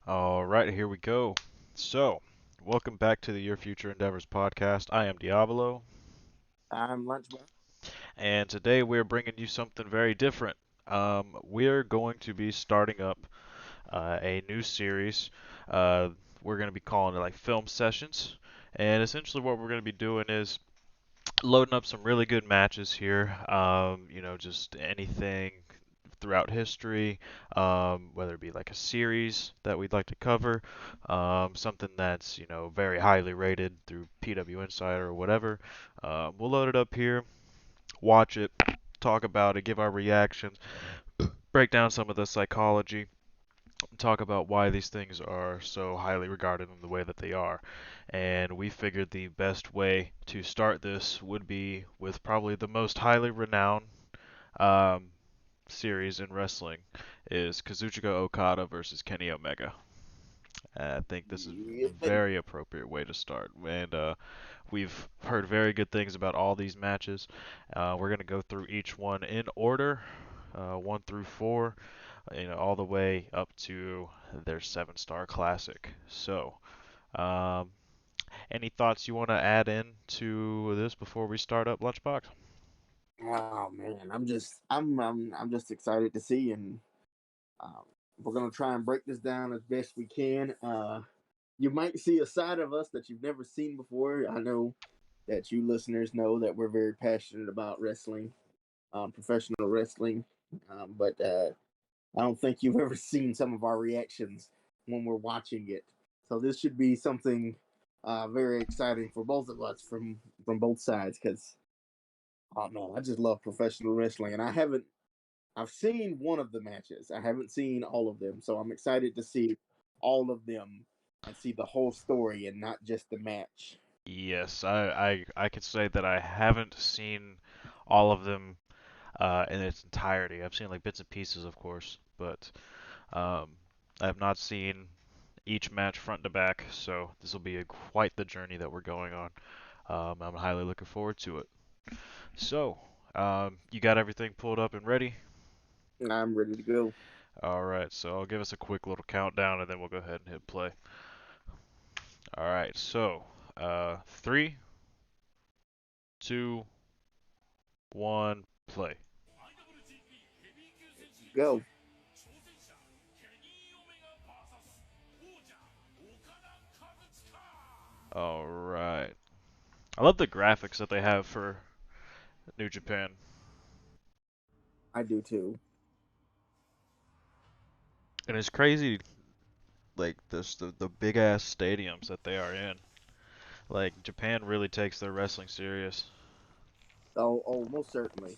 All right, here we go. So, welcome back to the Your Future Endeavors podcast. I am Diavolo, I'm Lunchbox. and today we're bringing you something very different. We're going to be starting up a new series. Uh, we're going to be calling it like film sessions, and essentially what we're going to be doing is loading up some really good matches here. Just anything throughout history, whether it be like a series that we'd like to cover, something that's very highly rated through PW Insider or whatever. We'll load it up here, watch it, talk about it, give our reactions, break down some of the psychology, talk about why these things are so highly regarded in the way that they are. And we figured the best way to start this would be with probably the most highly renowned um, series in wrestling is Kazuchika Okada versus Kenny Omega. I think this is Yeah. a very appropriate way to start. And we've heard very good things about all these matches. We're going to go through each one in order, 1 through 4, all the way up to their 7-star classic. So, um, any thoughts you want to add in to this before we start up Lunchbox? Oh man, I'm just excited to see, and um, we're gonna try and break this down as best we can. You might see a side of us that you've never seen before. I know that you listeners know that we're very passionate about wrestling, professional wrestling, but I don't think you've ever seen some of our reactions when we're watching it. So this should be something very exciting for both of us from both sides because oh man, I just love professional wrestling, and I've seen one of the matches. I haven't seen all of them, so I'm excited to see all of them and see the whole story and not just the match. Yes, I could say that I haven't seen all of them in its entirety. I've seen like bits and pieces, of course, but um, I have not seen each match front to back. So this will be quite the journey that we're going on. I'm highly looking forward to it. So, you got everything pulled up and ready? I'm ready to go. All right, so I'll give us a quick little countdown and then we'll go ahead and hit play. All right, so 3, 2, 1, play. Go. All right. I love the graphics that they have for New Japan. I do too. And it's crazy, like the big ass stadiums that they are in. Like Japan really takes their wrestling serious. Oh, most certainly.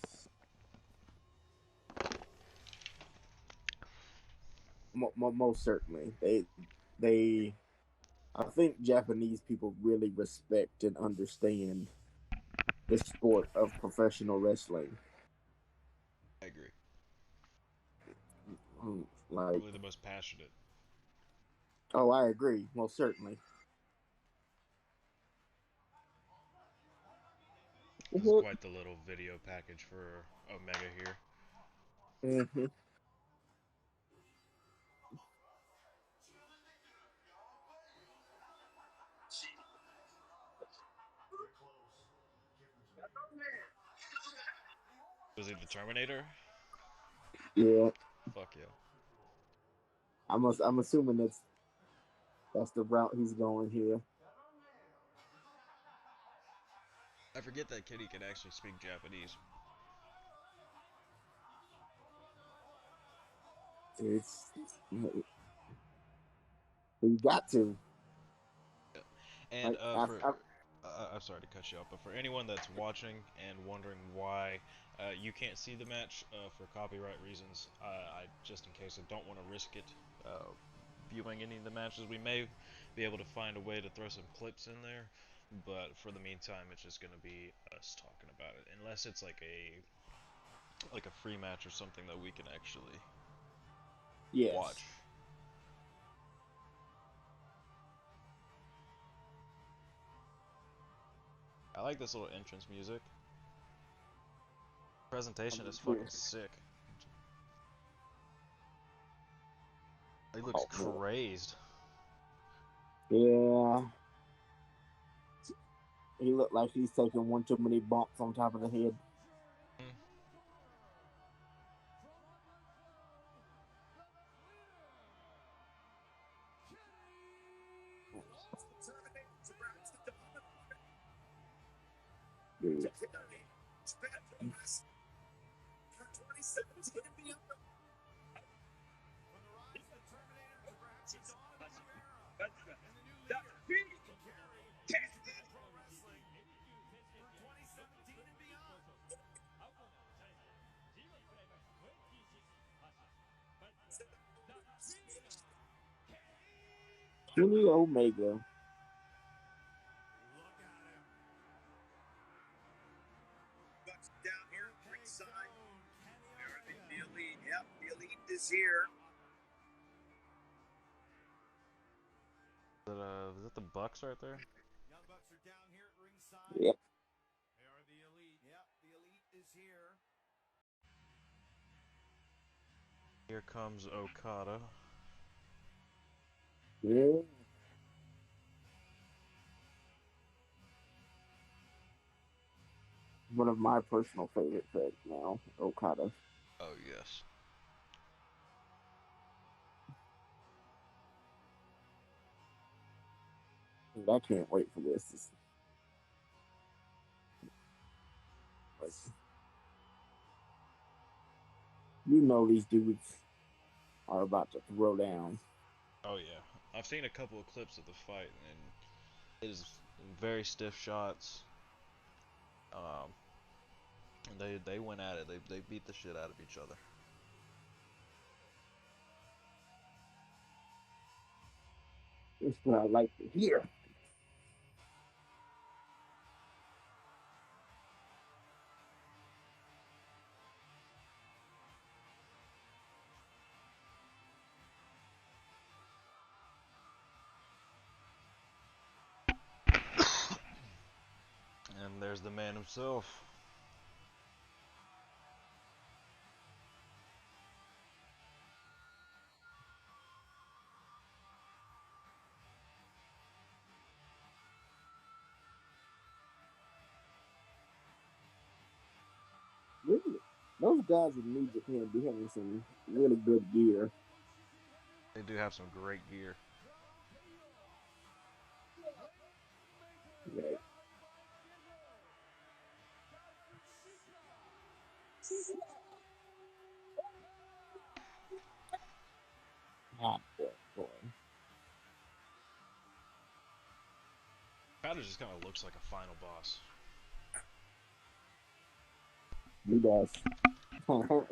Most certainly. They. I think Japanese people really respect and understand the sport of professional wrestling. I agree. Like, Probably the most passionate. oh, I agree, most certainly. This is Mm-hmm. quite the little video package for Omega here. Mm-hmm. Was he the Terminator? Yeah, Fuck yeah. I'm assuming that's the route he's going here. I forget that Kitty can actually speak Japanese. It's you got to. Yeah. And Like, I I'm sorry to cut you off, but for anyone that's watching and wondering why you can't see the match for copyright reasons, I just in case I don't want to risk it viewing any of the matches, we may be able to find a way to throw some clips in there. But for the meantime, it's just gonna be us talking about it, unless it's like a free match or something that we can actually watch. yes, I like this little entrance music. Presentation is yeah. fucking sick. He looks Oh man. crazed. Yeah, he looked like he's taking one too many bumps on top of the head. Mm. Yeah. Kenny Omega. Is that the Bucks right there? Yep. Here comes Okada. Yeah. One of my personal favorite fans now, Okada. Oh yes. And I can't wait for this. You know these dudes are about to throw down. Oh yeah. I've seen a couple of clips of the fight, and it is very stiff shots. Um, they went at it. They beat the shit out of each other. It's what I like to hear. And there's the man himself. Really, those guys in New Japan be having some really good gear. They do have some great gear. Yeah. Hot boy. Okada just kind of looks like a final boss. He does. Oh,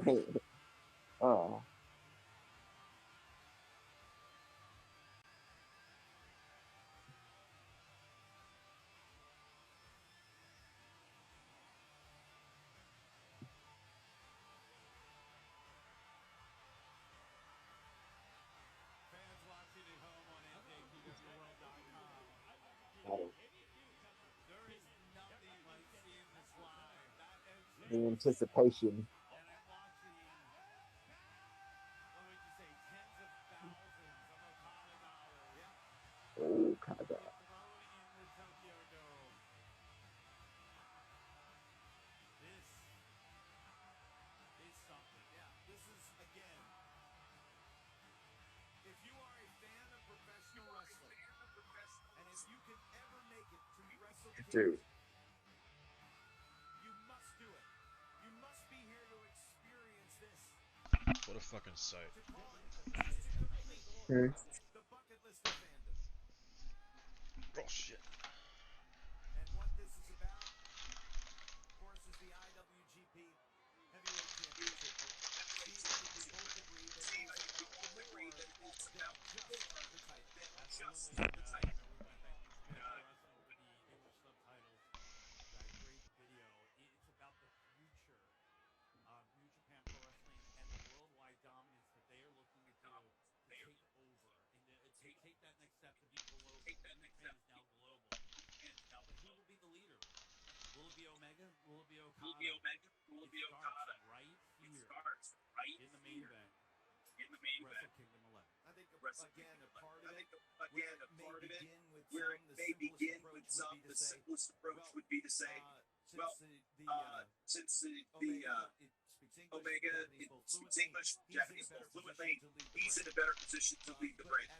the anticipation. Oh, Okada. Dude. What a fucking sight. Hmm. Oh shit. again, a part of it where it may begin with some, the simplest approach would be to say, well, since Omega, it speaks English, Japanese both fluently, he's in a better position to lead the brand.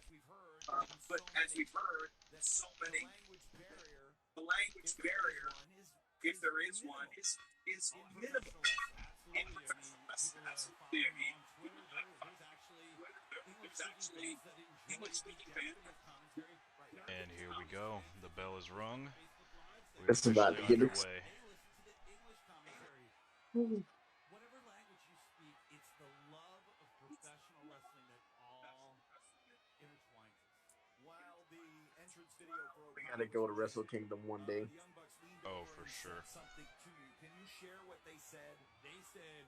But as we've heard in so many, that the language barrier, if there is one, is minimal in professional wrestling. Absolutely. I mean, people that are following him on Twitter, there's actually English-speaking fans that enjoy the Japanese commentary right now. And It's here we not go. just The bell is watching on rung. Facebook Live We're saying, It's about officially to get underway. hey, listen to the English commentary. Whatever language you speak, it's the love of professional wrestling that all intertwines us. While the entrance video for We Okada gotta was go to playing, Wrestle Kingdom one day. the Young Bucks leaned Oh, over for and sure. said something to you. Can you share what they said? They said,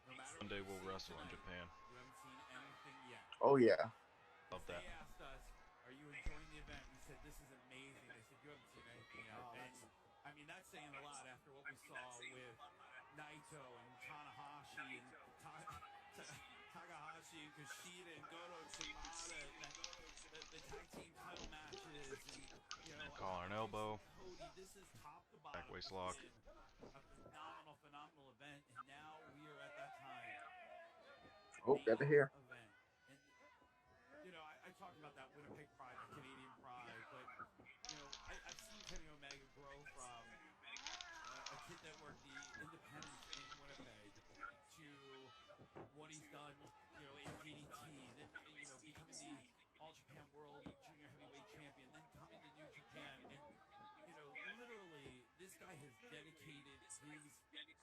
no matter One what day you've we'll seen wrestle in tonight, Japan. you haven't seen anything yet. Oh yeah. Love Because that. they asked us, are you enjoying the event? We said, this is amazing. They said, you haven't seen anything yet. And I mean, that's saying a lot after what we saw with Naito and Tanahashi and Takahashi and Kushida and Goto and Shimada, and then the tag team title matches, and And collar and Reigns and elbow. Cody. This is top to Back bottom waist has lock. been a phenomenal event, and now we are at that time. Oh, got to hear. Event. And I talked about that Winnipeg pride, that Canadian pride, but I've seen Kenny Omega grow from a kid that worked the independents in Winnipeg to what he's done, in DDT, then becoming the All Japan World Junior Heavyweight Champion, then coming to New Japan, and literally, this guy has dedicated his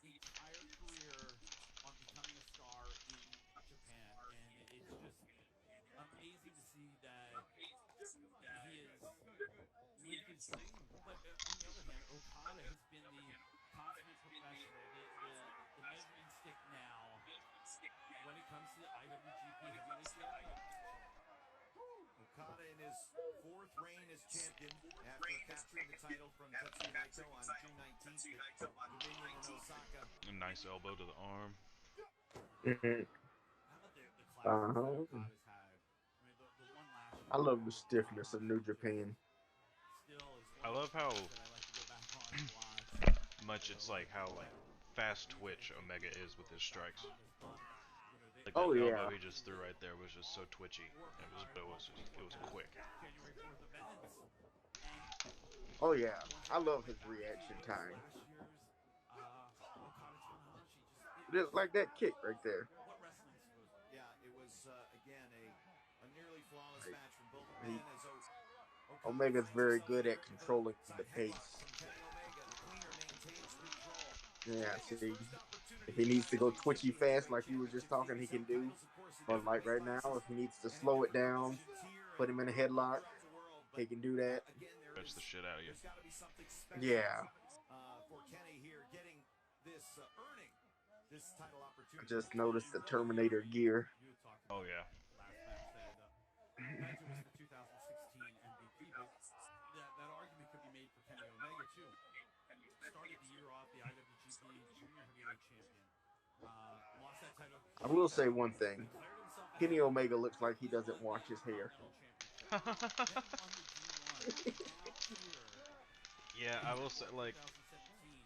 entire career on becoming a star in Japan, and it's just amazing to see that he has lived his dream. But on the other hand, Okada has been the consummate professional, the measuring stick now when it comes to the IWGP Heavyweight Championship. Okada in his fourth reign as champion after capturing the title from Tetsuya Naito on June 19th at Dominion in Osaka. A nice elbow to the arm. Mhm. How about the classics that Uh-huh. Okada's had? I mean, the one last I year love the with stiffness of Tanahashi New just Japan. still is I one of love those how fights that I like to go back on and watch. much it's like how like fast twitch Omega is with his strikes. this month. Like Oh that elbow yeah. he just threw right there was just so twitchy. It was quick. January 4th events. And Oh yeah. once I again, love going his back to reaction this time. last year's Okada Tanahashi, Just like that kick right there. what wrestling is supposed to be. Yeah, it was again a nearly flawless Like, match from both he, men as Okada Omega's finds very himself good there at with a controlling the side headlock pace. from Kenny Omega. The cleaner maintains control. Yeah, Omega's see, first if opportunity he at the needs to go twitchy IWGP fast Heavyweight like we were just Championship talking, series. he Some can do. titles, of course, in But different like weight right now, classes if he needs to and in slow it different down, promotions here put and him in a all headlock, throughout the world. But he can do that. again, Fetch the shit out of you. there's got to be something special Yeah, for Kenny here, getting this, earning this title I opportunity. just noticed the What year Terminator gear. you had talked Oh about yeah. last match that granted was the 2016 MVP, but that argument could be made for Kenny Omega too. Started the year off the IWGP Junior Heavyweight Champion. Lost that title to I will say Kushida. one thing: Declared himself a Kenny heavyweight. Omega looks like he doesn't Won the wash his hair. Intercontinental Championship. Then won the G1. And now here Yeah, in I will say February like 2017, he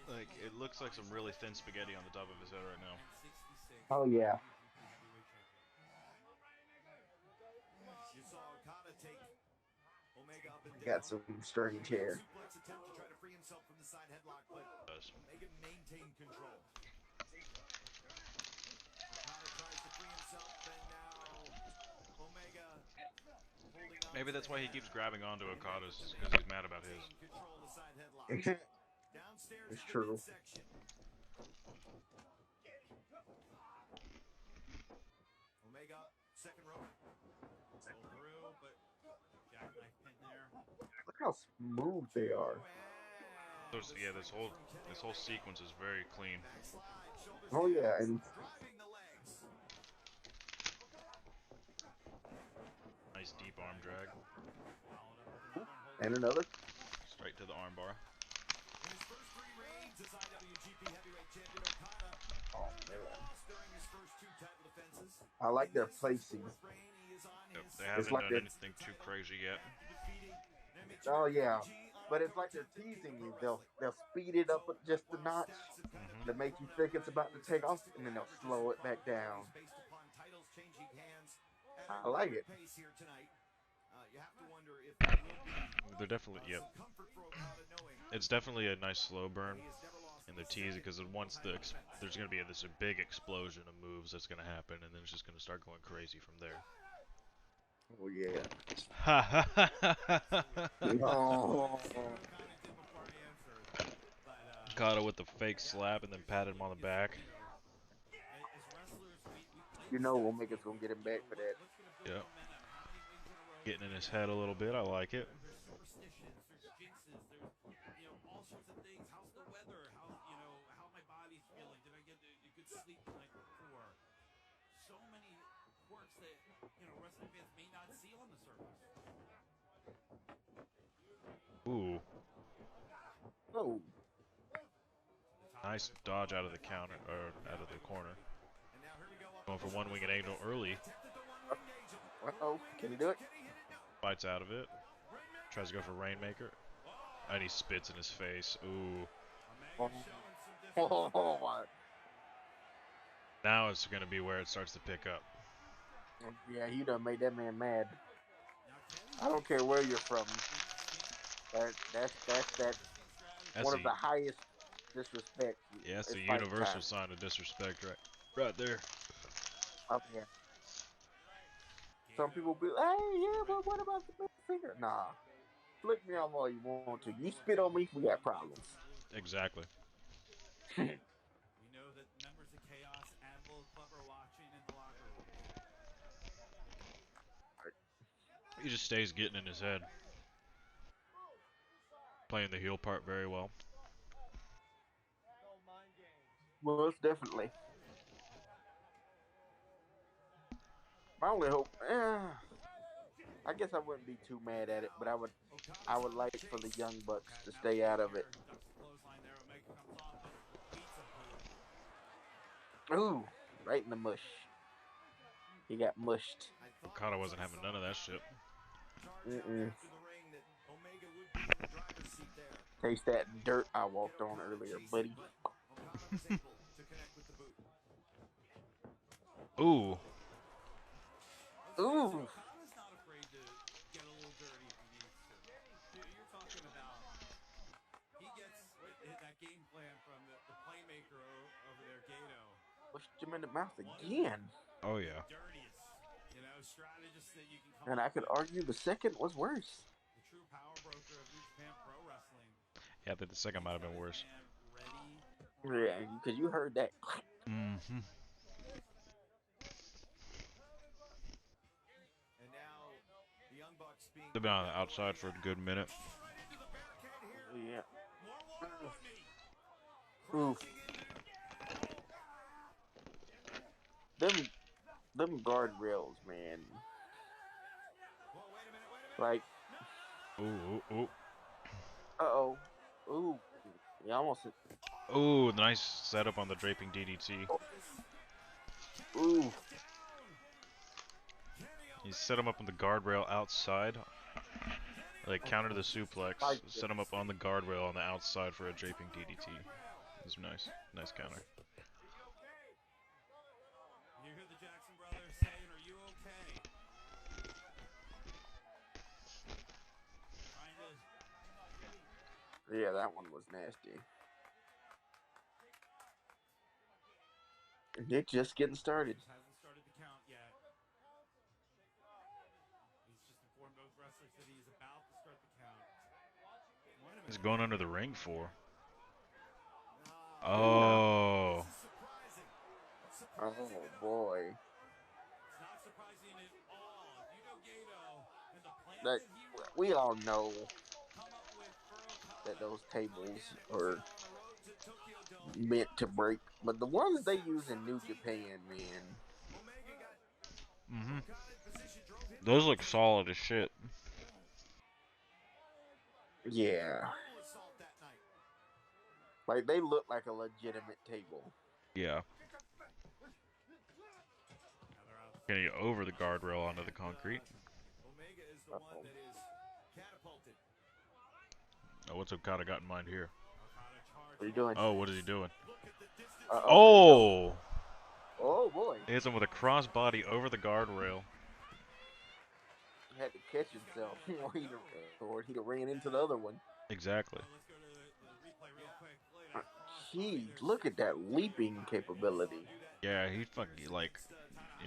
is it looks like some really thin spaghetti on the top of his head right now. and 66 Oh yeah, IWGP Heavyweight Champion. You saw Okada take Omega up and got down. some strange Mid hair. suplex attempt to try to free himself from the side headlock, but Does. Omega maintained control. Okada tries to free himself, and now Omega holding on Maybe to the that's why he head. keeps grabbing onto Omega Okada's because he's mad about his. maintained control of the side headlock. It's Downstairs to the true. midsection. Omega, second rope. Pull through, but jackknife pin there. Look how smooth they are. Yeah, this whole sequence is very clean. Oh yeah, and Driving the legs. Nice deep arm drag. Followed up with another one, and holding another. Straight to the armbar. in his first 3 reigns as IWGP Heavyweight Champion. Okada Oh never man, lost during his first 2 title defenses. I like In their this, his placing. 4th reign, he is on Yep, they It's haven't like done they're, anything too crazy yet. oh yeah, but it's like they're teasing you. They'll speed it up just a notch to Hmm. make you think it's about to take off, and then they'll slow it back down. I like it. They're definitely, yep. It's definitely a nice slow burn, and they're teasing because once there's gonna be this big explosion of moves that's gonna happen, and then it's just gonna start going crazy from there. Oh yeah. Ha ha ha ha ha! No. Okada with the fake slap and then patted him on the back. As wrestlers, we play You this know game. Omega's gonna get him back for that. What's going to build Yep. momentum? How many wins in a row Getting can in you his get? head a little bit. I like it. There's superstitions, there's jinxes, there's all sorts of things. How's the weather? How my body's feeling? Did I get a good sleep the night before? So many quirks that wrestling fans may not see on the surface. Ooh, Oh. nice dodge out of the counter or out of the corner. Going for one winged angel early. Uh-oh. Can he do it? Fights out of it. Tries to go for Rainmaker. And he spits in his face. Ooh. Oh. Now it's going to be where it starts to pick up. Yeah, you done made that man mad. I don't care where you're from. That's That's one a, of the highest disrespect. yeah, that's a It's fight universal time. sign of disrespect right there. Oh yeah. Some people be like, hey, yeah, but what about the middle finger? Nah. Flick me off all you want to. You spit on me, we got problems. Exactly. We know that members of Chaos and Bullet Club are watching in the locker room. He just stays getting in his head. Playing the heel part very well. Most definitely. My only hope, I guess I wouldn't be too mad at it, but I would like for the Young Bucks to stay out of it. Ooh, right in the mush. He got mushed. Okada wasn't having none of that shit. Mm-mm. Taste that dirt I walked on earlier, buddy. Ooh. Ooh. Okada's not afraid to get a little dirty if he needs to. You're talking about he gets that game plan from the playmaker over there, Gato. Pushed him in the mouth again. Oh yeah. Dirtiest, strategist that you can come And I up could with. argue the second was worse. The true power broker of New Japan Pro Wrestling. Yeah, I think the second might have been worse. Ready. Yeah, because you heard that. Mm-hmm. They've been on the outside for a good minute. Yeah. Ooh. Them guardrails, man. Like, Ooh, ooh, ooh. uh-oh. Ooh. You almost hit. Ooh, nice setup on the draping DDT. Ooh. He set him up on the guardrail outside. Like, counter the suplex, Like set him up on the guardrail on the outside for a draping DDT. It was nice. Nice counter. You hear the Jackson brothers saying, "Are you okay?" Trying to. Yeah, that one was nasty. Nick just getting started. Just hasn't started the count yet. He's just informed both wrestlers that he is about to start the count. He's going under the ring for. Yeah. Oh. Oh boy. It's not surprising at all. If you know Gato and the plan That that he we all know come up with for that Okada, those tables again, it are wasn't on the road to Tokyo Dome. meant to break, but the ones they use in New Japan, man. Mm-hmm. Those look solid as shit. Yeah. Like they look like a legitimate table. Yeah. Now they're Gonna get over the guardrail onto the concrete. Omega is the one Uh-oh. that is catapulted. Oh, what's Okada got in mind here? Okada What are you charging doing? Oh, what is he doing? Look at the distance he Uh-oh, there you go. Oh! Oh, boy. He hits him with a crossbody over the guardrail. He had to catch himself or he'd have ran into the other one. Exactly. let's go to the replay real quick. Uh, Look Gee, at look at that leaping capability. Yeah, he fucking, like,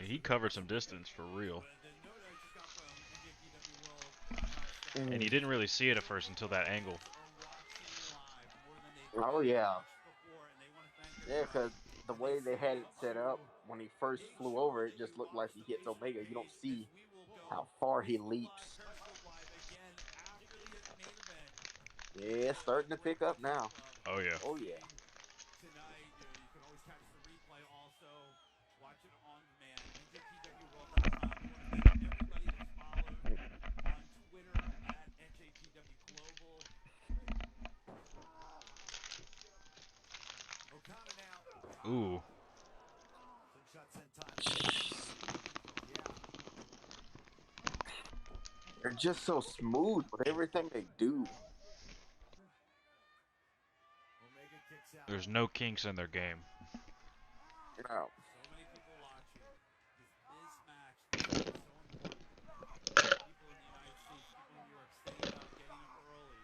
he covered some distance for real. But the note I just got from NJPW World Compound Staff And Mm. he didn't really see it at first until that angle. are watching live more than they've Oh, ever yeah. watched before, and they want to thank Yeah, everybody. because the And they way they say had it up set to up, when he first flew over, it just looked like he hits Omega. You don't as see we will go how far he Facebook Live, leaps. Periscope Live again after the main event. Yeah, it's starting to pick up now. Oh, yeah. Oh, yeah. Tonight, you can always catch the replay. Also, watch it on demand. NJPWWorld.com. We want to thank everybody that's followed on Twitter at NJPW Global. Okada now. Ooh. Slingshot senton. Yeah. They're just so smooth with everything they do. Omega kicks out. There's no kinks in their game. No. So many people watching. This match is so important. People in the United States, people in New York, staying up, getting up early.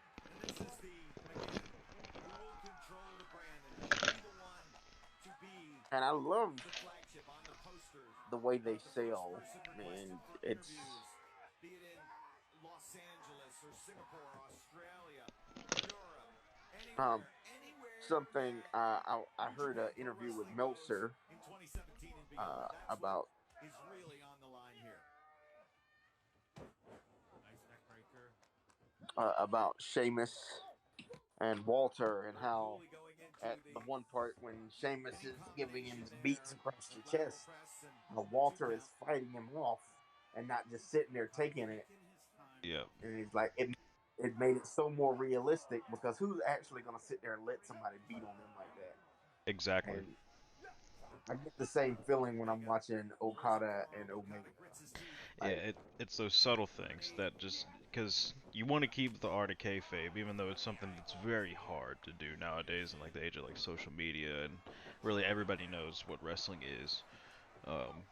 And this is again, who will control the brand and who will be the one to be And I love the flagship on the posters. the way they The first sell, person requested man. for It's interviews, be it in Los Angeles or Singapore, Australia, Europe, um anywhere something that I heard an Pro interview with Wrestling Meltzer goes in 2017 and beyond. That's what about is really on the line here. Nice neck breaker. about Sheamus and Walter and how Cooley going into at the one part when Sheamus is giving him the beats across the lateral chest, press and how the 2 Walter is count. fighting him off and not just sitting there taking it. Taking his time. Yeah. And he's like, it made it so more realistic because who's actually going to sit there and let somebody beat on them like that? Exactly. And I get the same feeling when I'm watching Okada and Omega. Yeah, Like, it's those subtle things that just because you want to keep the art of kayfabe, even though it's something that's very hard to do nowadays in like the age of like social media and really everybody knows what wrestling is. Um,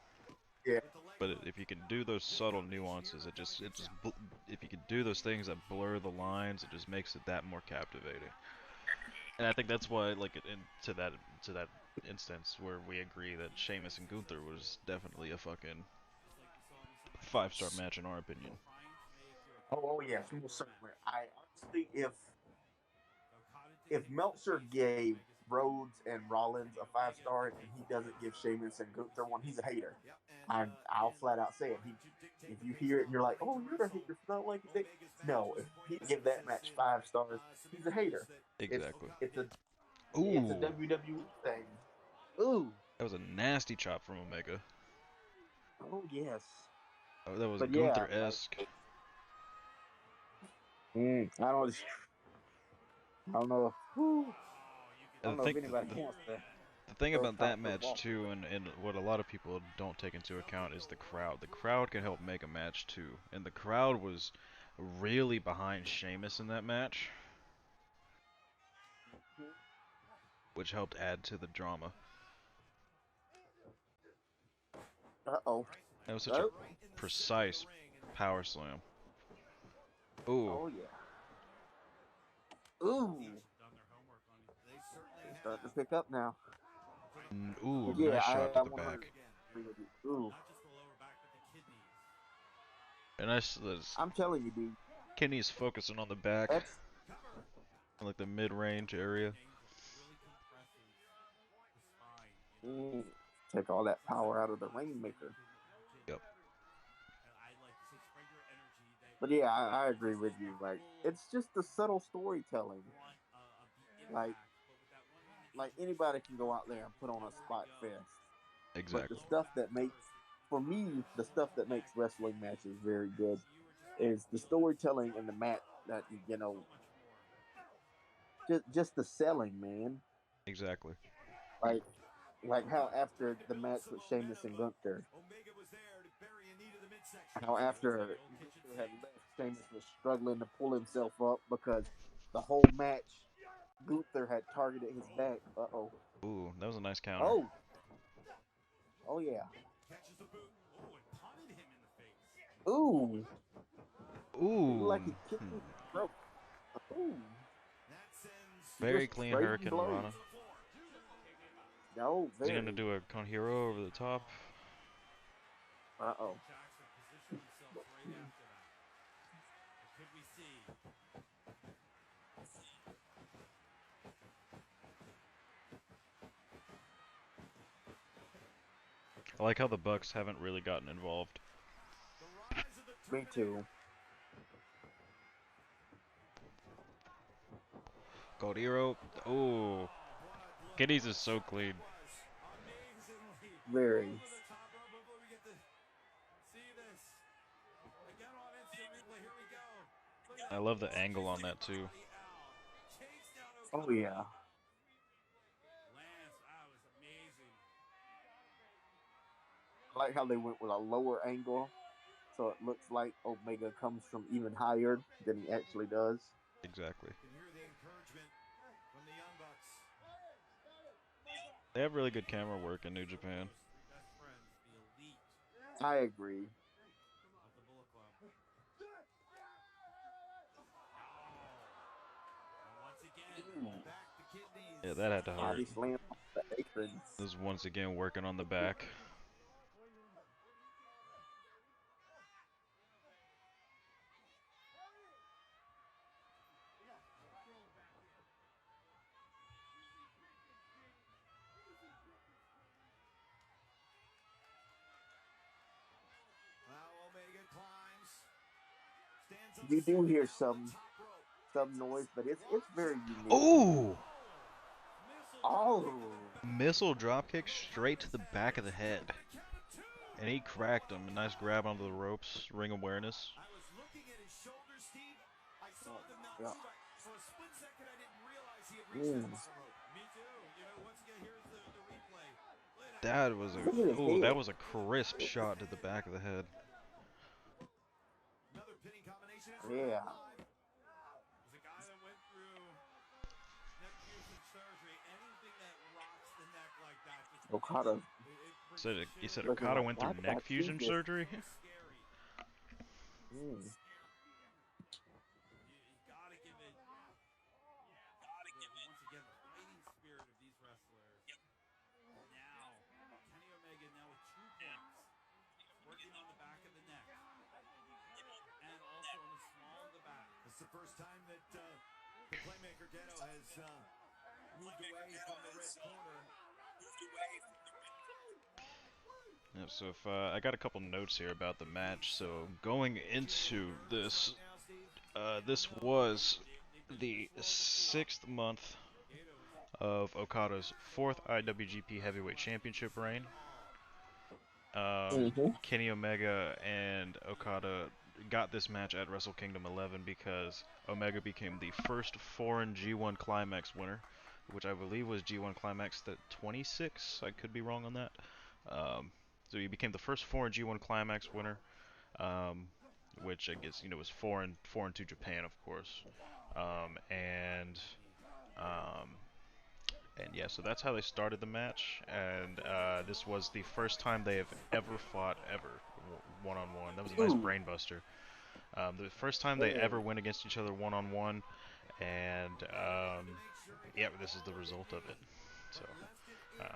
yeah, but if you can do those subtle nuances, if you can do those things that blur the lines, it just makes it that more captivating. And I think that's why, like, to that instance where we agree that Sheamus and Gunther was definitely a fucking 5-star match in our opinion. oh yes, most certainly. I honestly, if Meltzer gave Rhodes and Rollins a 5-star and he doesn't give Sheamus and Gunther one, he's a hater. I'll flat out say it. If you hear it and you're like, oh, you're a hater for not liking it. No, if he give that match 5 stars, he's a hater. Exactly. It's a Ooh, WWE thing. Ooh, that was a nasty chop from Omega. oh yes. Oh, that was But yeah, Gunther-esque. I don't know. Whew, I don't And know if anybody wants to the thing throw about that top rope match off too, and what a lot of people don't take into account is the crowd. The crowd can help make a match too, and the crowd was really behind Sheamus in that match, which helped add to the drama. Uh-oh. That was such a Oh. precise power slam. Ooh, Oh, yeah. Ooh. It's starting to pick up now. ooh, Yeah, nice shot to I the 100 back. agree with you. Ooh. Not just the lower back, but the kidneys. And that's I'm telling you, dude. Kenny's focusing on the back, That's in like the mid-range area. Really compresses the spine. take all that power out of the rainmaker. Yep. I like to say spread your energy. But yeah, I agree with you. Like, it's just the subtle storytelling. Like anybody can go out there and put on a spot fest. But Exactly. for me, the stuff that makes wrestling matches very good is the storytelling and the match that, just the selling, man. Exactly. Like, Like how after the match with Sheamus and Gunther, Omega was there to bury a knee to the midsection. how Old school, after old kitchen Gunther had sink. left, Sheamus was struggling to pull himself up because the whole match Gunther had targeted his back. Uh-oh. Ooh, that was a nice counter. Oh. Oh yeah. Catches the boot. Oh, and punted him in the face. Ooh. It looked like Ooh, he kicked his throat. Ooh. That sends very Just clean trading Hurricane blows. Rana. to the floor. No, Is he gonna very. do a Konhiro over the top? Uh-oh. Jackson positioned himself right after that. What could we see? I like how the Bucks haven't really gotten involved. The rise of the Me Terminator. too. Konhiro. Ooh, What a Kitties is so bloodbath clean. that was. Amazingly Very. over the top rope. Hopefully we get to see this again on instant replay. Here we go. Look at I that. love the Launches angle on that too. everybody out. Takes down Oh Okada. yeah. Lance, that was amazing. I like how they went with a lower angle, so it looks like Omega comes from even higher than he actually does. Exactly. You can hear the encouragement from the Young Bucks. They have really good camera work in New Japan. Best friends, the elite I agree. of the Bullet Club. And once again, back to kidneys. Yeah, that had to hurt. Body slam off the apron. This is once again working on the back. Now Omega climbs. Stands on You the do second hear rope of the top rope. some noise, but it's very unique. Ooh! Missile drop kick to the Oh. back. Missile dropkick straight to the back of the head. And he cracked him. A nice grab onto the ropes. Ring awareness. I was looking at his shoulders, Steve. I saw them not Yeah. move. For a split second, I didn't realize he had reached that Mm. bottom rope. Me too. You know, once again, here's the replay. Look at that. That was a Look at his ooh, that head. was a crisp shot to the back of the head. Another pinning combination is Yeah. live. There's a guy that went through neck fusion surgery. Anything that rocks the neck like that just Okada You said looking Okada like, went why through did I neck choose fusion this? surgery? scary. Mm. You gotta give it. Once again, the fighting spirit of these wrestlers. Now, Kenny Omega now with 2 points, working on the back of the neck, and also on the small of the back. This is the first time that the playmaker Ghetto has moved away from the red corner. Yeah, so if I got a couple notes here about the match. So going into this, this was the 6th month of Okada's 4th IWGP Heavyweight Championship reign. Mm-hmm. Kenny Omega and Okada got this match at Wrestle Kingdom 11 because Omega became the first foreign G1 Climax winner, which I believe was G1 Climax 26. I could be wrong on that. So he became the first foreign G1 Climax winner, which I guess was foreign to Japan, of course. Um, and um, and yeah, so that's how they started the match, and this was the first time they have ever fought ever one-on-one. That was a nice Ooh. brainbuster. The first time they Very. ever went against each other one-on-one, and yeah, this is the result of it. So, um,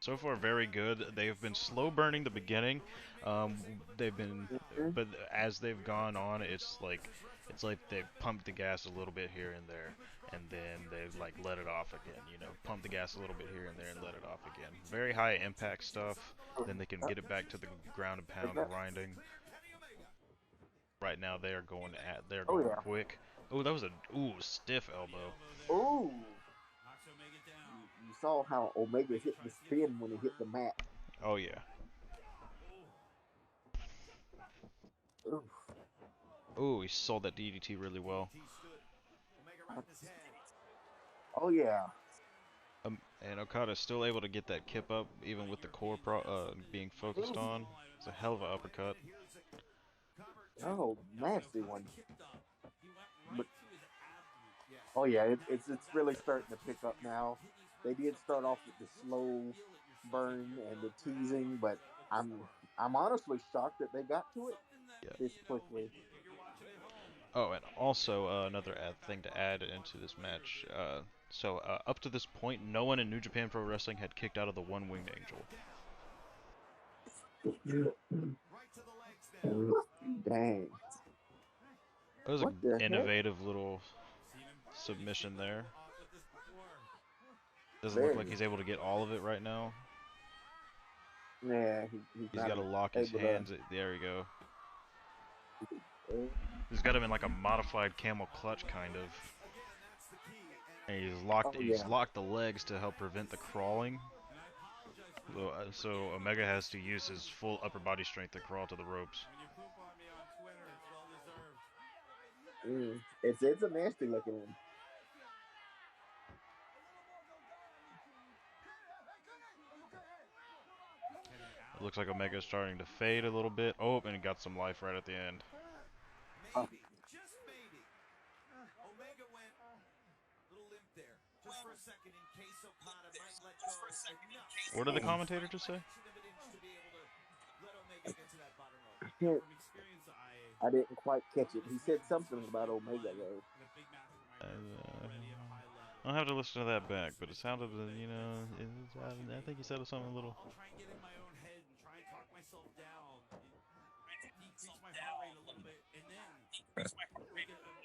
so far very good. They've been slow burning the beginning. They've been, Mm-hmm. but as they've gone on, it's like they've pumped the gas a little bit here and there, and then they've like let it off again. Pump the gas a little bit here and there and let it off again. Very high impact stuff. Then they can get it back to the ground and pound grinding. Right now they're Oh going yeah. quick. Oh, that was a stiff elbow. Ooh. Knocks Omega down. You saw how Omega hit the spin when he hit the mat. Oh yeah. Ooh. Oh, he sold that DDT really well. Omega right in his head. Oh yeah. And Okada's still able to get that kip up even with the core being focused Ooh. on. It's a hell of an uppercut. Oh, nasty one. He went But right to his abdomen. Yeah. oh yeah, it's really starting to pick up now. They did start off with the slow burn and the teasing, but I'm honestly shocked that they got to it Yeah. this quickly. You're watching at home. Oh, and also another thing to add into this match. Up to this point, no one in New Japan Pro Wrestling had kicked out of the One Winged Angel. Right to the legs now. Dang. It was What an the heck? innovative little Seen him submission there. go off with this before. Doesn't look like Very. he's able to get all of it right now. Yeah, he's He's not got to lock his able to. hands. There we go. Uh, He's got him in like a modified camel clutch kind of. Again, that's the key. And oh he's yeah. locked the legs to help prevent the crawling. And I apologize for So Omega has to use his full upper body strength to crawl to the ropes. when you poop on me on Twitter. It's well deserved. It's a nasty looking one. It looks like Omega's starting to fade a little bit. Oh, and he got some life right at the end. Maybe, just maybe. Omega went a little limp there, just for a second, in case Okada might let go enough. What did the commentator just say? Fraction of an inch to be able to let Omega get to that bottom rope. can't- From experience, I didn't quite catch it. He said something about Omega though. in a big match for my already at a high level. I'll have to listen to that back, but it sounded, I think he said something a little. I'll try and get in my own head and try and talk myself down, decrease my heart rate a little bit, and then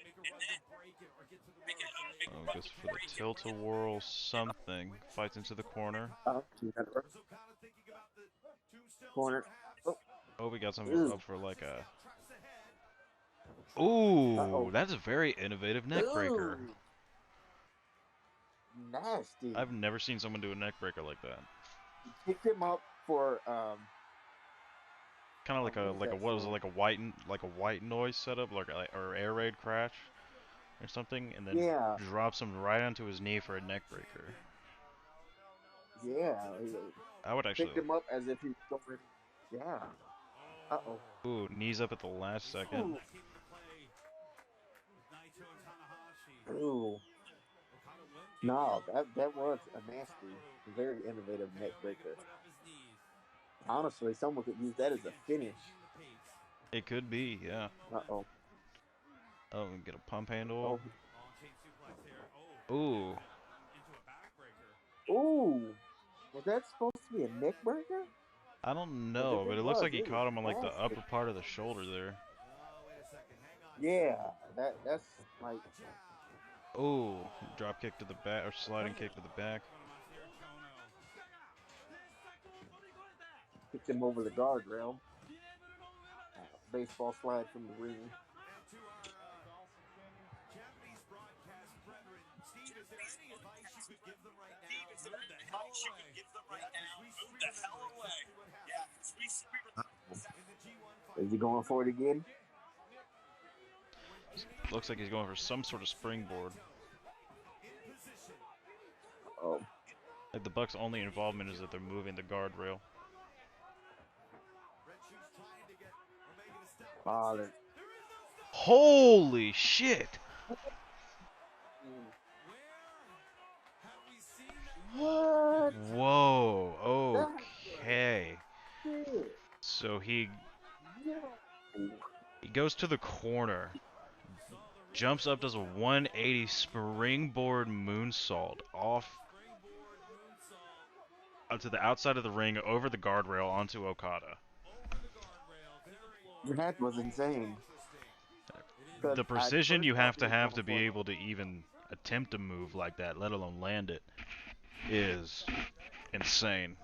make a run to break it or get to the ropes. Oh, goes for the tilt-a-whirl something. Fights into the corner. He got it Was Okada thinking about the tombstones, corner. perhaps? Oh, Oh, we got some Ooh. up for like a. Trucks ahead. Ooh, that's a very innovative neck breaker. Ooh. Nasty. I've never seen someone do a neck breaker like that. He picked him up for Kind of like what was it, like a white noise setup, or air raid crash or something, and then yeah. drops him right onto his knee for a neck breaker. Yeah. He I would picked actually. him up as if he was going. Yeah. Uh-oh. Ooh, knees up at the last second. Ooh. Came into play with Naito and Tanahashi. Ooh. Okada went No, that was a nasty, very innovative neck breaker. put up his knees. Honestly, someone could use that as a finish. Changing the pace. It could be, yeah. Uh-oh. Oh, and get a pump handle. Ball and chain suplex here. Oh, Ooh. into a backbreaker. Ooh. Was that supposed to be a neck breaker? I don't know, if but it it looks was, like he it caught was him on like the nasty. upper part of the shoulder there. Oh, wait a second. Hang on. Yeah, that's like Ooh, drop kick to the back, or sliding kick to the back. kicked him over the guardrail. Baseball slide from the ring. And to our Japanese broadcast brethren, Steve, is there any advice you could give them right now? Move the hell away. Move the hell away. Yeah, because we in the G1 fight. Is he going for it again? Looks like he's going for some sort of springboard. In position. Oh, Like the Bucks' only involvement is that they're moving the guardrail. Red Shoes trying to get Omega to step. oh There is no step. Holy shit! Where have we seen that? what? Whoa, okay. Shit. So he No. goes to the corner, jumps up, does a 180 springboard moonsault off Springboard moonsault to the outside of the ring, over the guardrail, onto Okada. over the guardrail to the floor. That was insane. The precision you have to be be able to even attempt a move like that, let alone land it, is insane.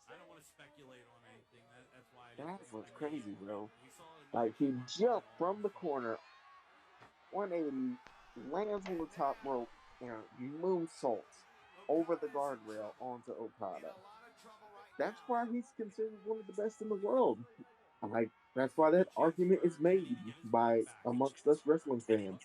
I don't want to speculate on anything. That's why. That was crazy, bro. We saw it. Like he jumped from the corner, 180, lands on the top rope, and moonsaults over the guardrail onto Okada. That's why he's considered one of the best in the world. Like that's why that argument is made by amongst us wrestling fans.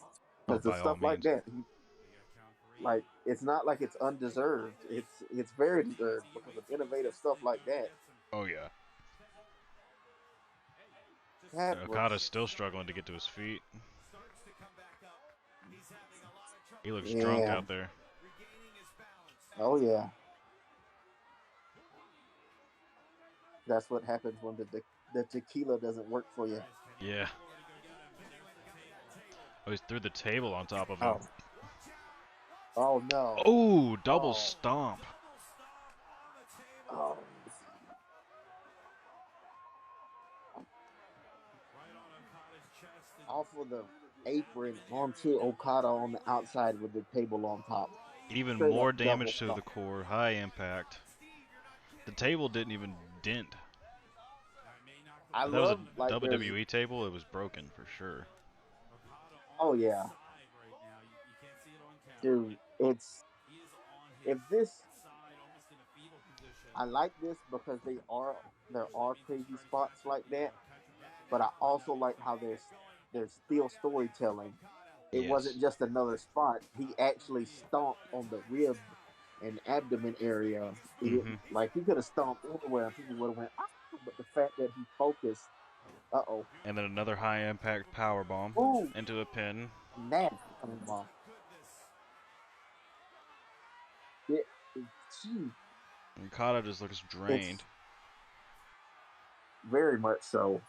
Because By of all stuff like means. that, We got count for Like it's not like it's undeserved. It's very deserved because of innovative stuff like that. Oh yeah. That Okada's was still struggling to get to his feet. He looks drunk yeah. out there. Oh yeah. That's what happens when the tequila doesn't work for you. Yeah. Oh, he's threw the table on top of him. Oh. Oh no. Oh, double Oh. stomp. Oh. Off of the apron onto Okada on the outside with the table on top. Even Straight up more double damage to the stomp. core. High impact. The table didn't even dent. I If that was a love like there's WWE table, it was broken for sure. oh yeah. Dude, it's if this I like this because there are crazy spots like that, but I also like how there's still storytelling. It Yes. wasn't just another spot. He actually stomped on the rib and abdomen area. Mm-hmm. Like he could have stomped anywhere and people would have went, ah! But the fact that he focused, uh-oh. And then another high impact power bomb Ooh, into a pin. nasty coming off. It, gee, And Okada just looks drained. it's very much so.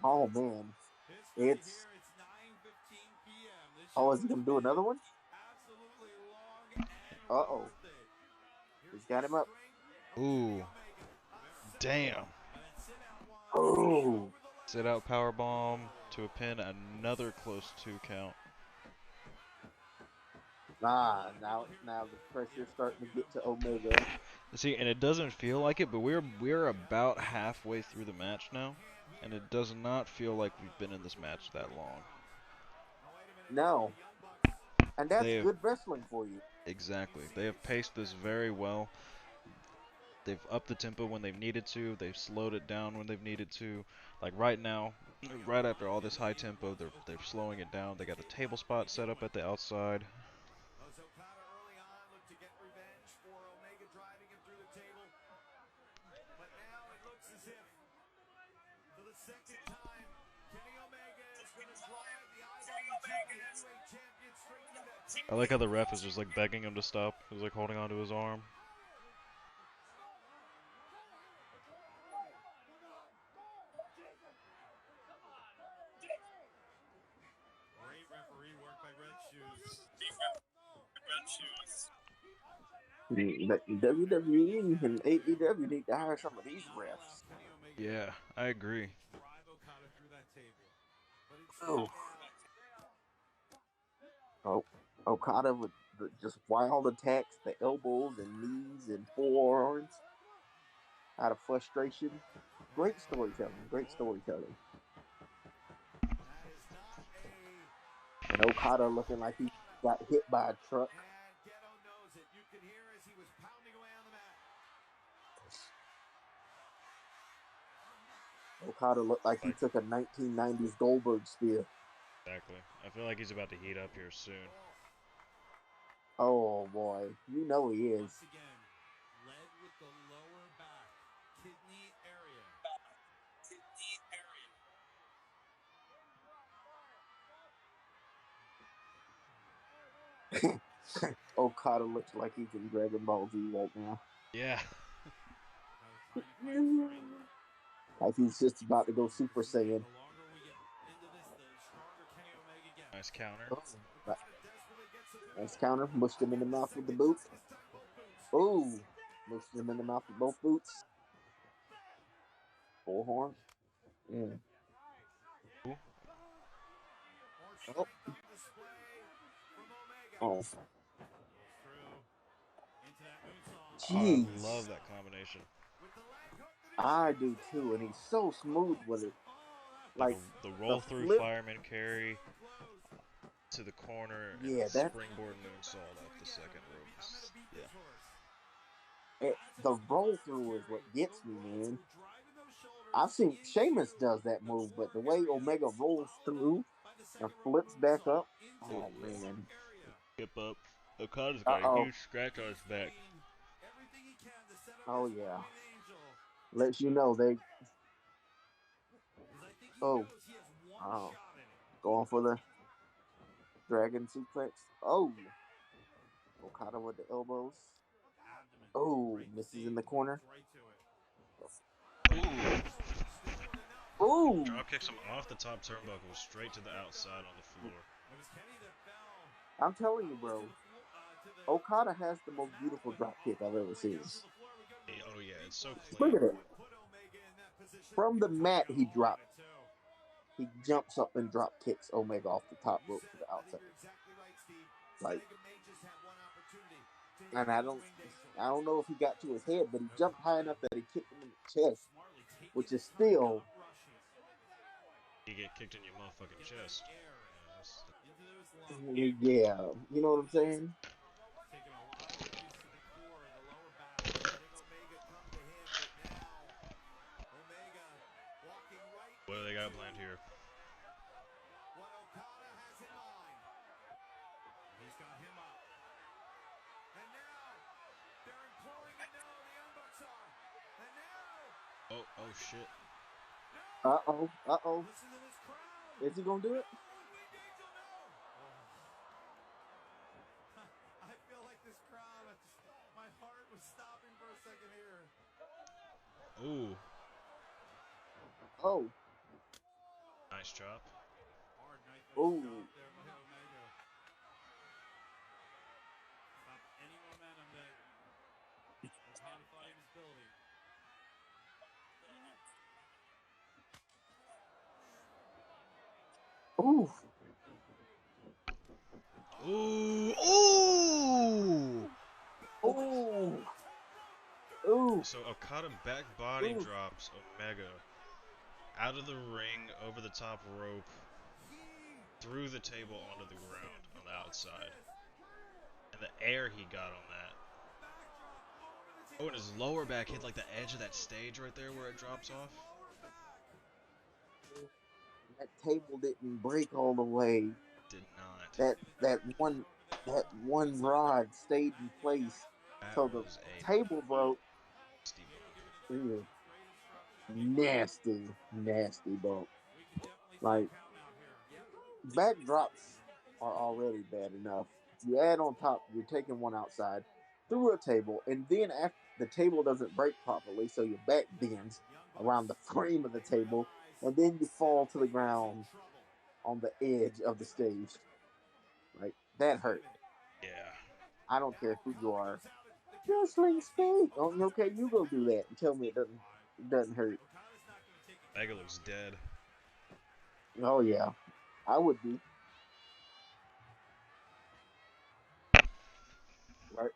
Oh man. It's oh, is he gonna do another one? Uh-oh. He's got him up. Ooh. Damn. Oh. Sit out power bomb to a pin. Another close 2 count. Now the pressure's starting to get to Omega. See, and it doesn't feel like it, but we're about halfway through the match now, and it does not feel like we've been in this match that long. No. And that's They have good wrestling for you. exactly. They have paced this very well. They've upped the tempo when they've needed to. They've slowed it down when they've needed to. Like right now, right after all this high tempo, they're slowing it down. They got a table spot set up at the outside. I like how the ref is just like begging him to stop. He's like holding onto his arm. The WWE and AEW need to hire some of these refs. Yeah, I agree. Oh, oh, Okada with just wild attacks, the elbows and knees and forearms out of frustration. Great storytelling. Great storytelling. And Okada looking like he got hit by a truck. Okada looked like he took a 1990s Goldberg spear. Exactly. I feel like he's about to heat up here soon. Oh boy, you know he is. Okada looks like he's in Dragon Ball Z right now. Yeah. Like he's just about to go Super Saiyan. Nice counter. Oh, nice counter. Mushed him in the mouth with the boot. Ooh. Mushed him in the mouth with both boots. Bullhorn. Yeah. Oh. Oh. Oh, I Jeez. love that combination. I do too. And he's so smooth with it. Like Like the the roll through flip. fireman carry to the corner and Yeah, the that springboard moonsault off the second rope. Yeah. the roll through is what gets me, man. I've seen Sheamus does that move, but the way Omega rolls through, Now second rope flips back moonsault up. into Oh the man. area. Skip up. Okada's Uh got a oh. huge scratch on He's his back. doing everything he can to set up Oh this yeah. Guardian Angel. Lets you know they. Because I think he Oh. knows he has one Oh. shot in it. Going for the dragon suplex. Oh. Okada with the elbows. Abdomen. Oh, Great to misses in see. the corner. Gets right to it. Ooh. Still with it now. Ooh. Drop kicks him off the top turnbuckle straight to the outside on the floor. It was Kenny that fell. I'm telling you, Not only to bro. the floor, Okada has the to his most mat, beautiful but drop kick all I've the ever way seen. down to the floor. We go to Oh yeah, it's so replay. Look clean. at it. Put Omega in that position. From We the were talking mat, he about dropped. it too. He jumps up and drop kicks Omega off the top You rope said to it. the I think outside. you're exactly right, Steve. Like, Omega may just have one opportunity to hit and this winged angel. I don't know if he got to his head, but he jumped high Okada enough that he kicked him in the chest, smartly taking which his is time, still, not rushing. You get kicked in your motherfucking Get that chest. air into his lungs. yeah, you know what I'm saying? Taking a lot of abuse to the core, the lower back, letting Omega come to him, but now Omega walking right What do they got into planned here? what Okada has in mind. He's got him up. And now they're imploring it. No, the Young Bucks are. And now. Oh shit. No! Uh oh. Listen to this crowd. Is he gonna do it? No, Winged Angel, no! Oh. I feel like this crowd, my heart was stopping for a second here. Ooh. Oh, Nice chop. Hard knife edge oh, chop there by Omega. Stop any momentum that Okada thought he was building. ooh, Ooh. Ooh. ooh, ooh, So Okada back body ooh. drops Omega out of the ring, over the top rope, through the table onto the ground on the outside. And the air he got on that. Oh, and his lower back hit like the edge of that stage right there where it drops off. That table didn't break all the way. Did not. That one rod stayed in place, That so the was a table broke. nasty bump. Ew. Nasty bump. We can definitely see a Like, count out here. Yep. backdrops are already bad enough. You add on top, you're taking one outside through a table, and then after the table doesn't break properly, so your back bends Young around Bucks, the frame of the they table, realize and then you Seth fall to the Rollins is in ground trouble. on the edge of the stage. Like, that hurt. Steven, Yeah. I don't care now who you Okada are. comes out at the count of three Wrestling now, Steve. speak. Oh, Okada's okay, not going you to take go it. do that and tell me it doesn't hurt. Okada's not going to take a Omega count looks out here. dead. Oh yeah, I would be. Right,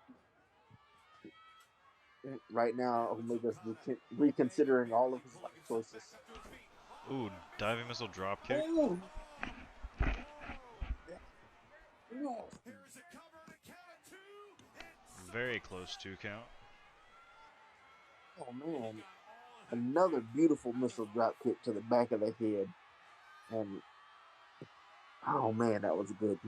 right now, Now it's Omega's Okada. Omega reconsidering all of barely his life pulling himself back choices. up to his feet. Ooh, diving missile drop kick. Oh, Whoa! no. Here's a cover and a count of two. And Very somebody close out. 2 count. Oh And he man, got all of that another crowd beautiful at his missile heart. drop kick to the back of the head, and oh man, that was good.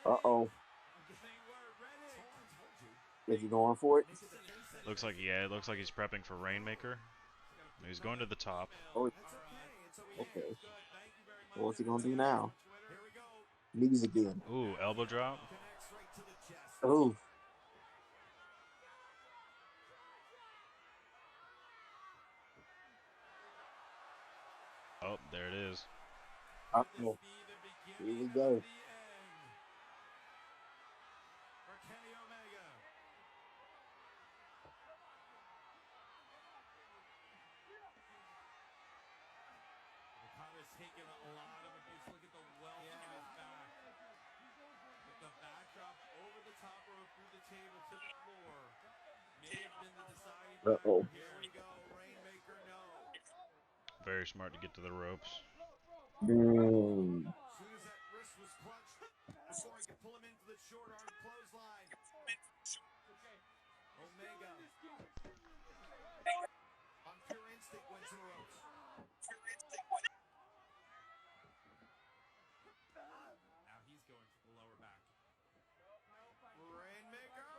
Uh Ready. oh, I'm getting word. Ready. Told you. is he going for it? Looks like, yeah, it looks like he's prepping for Rainmaker. He's going to the top. Oh, That's okay. It's okay. okay. Good. Thank you very So much. what's he gonna do now? Here we go. Knees again. Ooh, elbow drop. Connects right to the chest. Oh, Oh, there it is. uh Could this oh. be the Here we beginning of go. the end for Kenny Omega? Okada's taken a lot of abuse. Look at the welting in his back. With the backdrop over the top rope through the table to the floor. May have been the deciding Uh factor. oh. Here we go. Rainmaker, no. Very smart to get to the ropes. Mm. As soon as that wrist was crunched, before he could pull him into the short arm clothesline. Omega on pure instinct went to the ropes.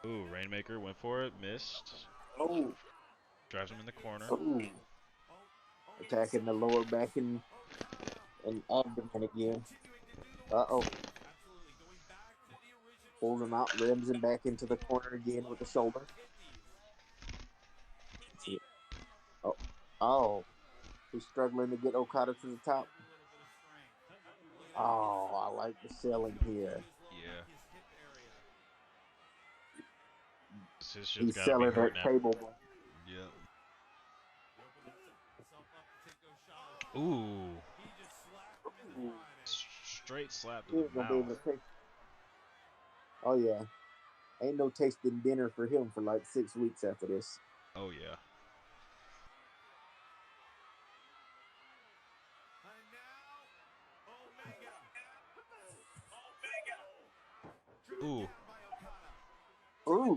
Ooh, Rainmaker went for it, missed. Oh, Drives him in the corner. oh. Attacking the lower back and abdomen again. Uh-oh. Pulls him out, rims him back into the corner again with the shoulder. Oh, oh. He's struggling to get Okada to the top. Oh, I like the selling here. Yeah. His shit's He's gotta be selling that hurting at. table. Yep. Ooh. Straight slap to He the ain't gonna be mouth. able to take. Oh yeah, ain't no tasting dinner for him for like 6 weeks after this. Oh yeah. Ooh. Ooh.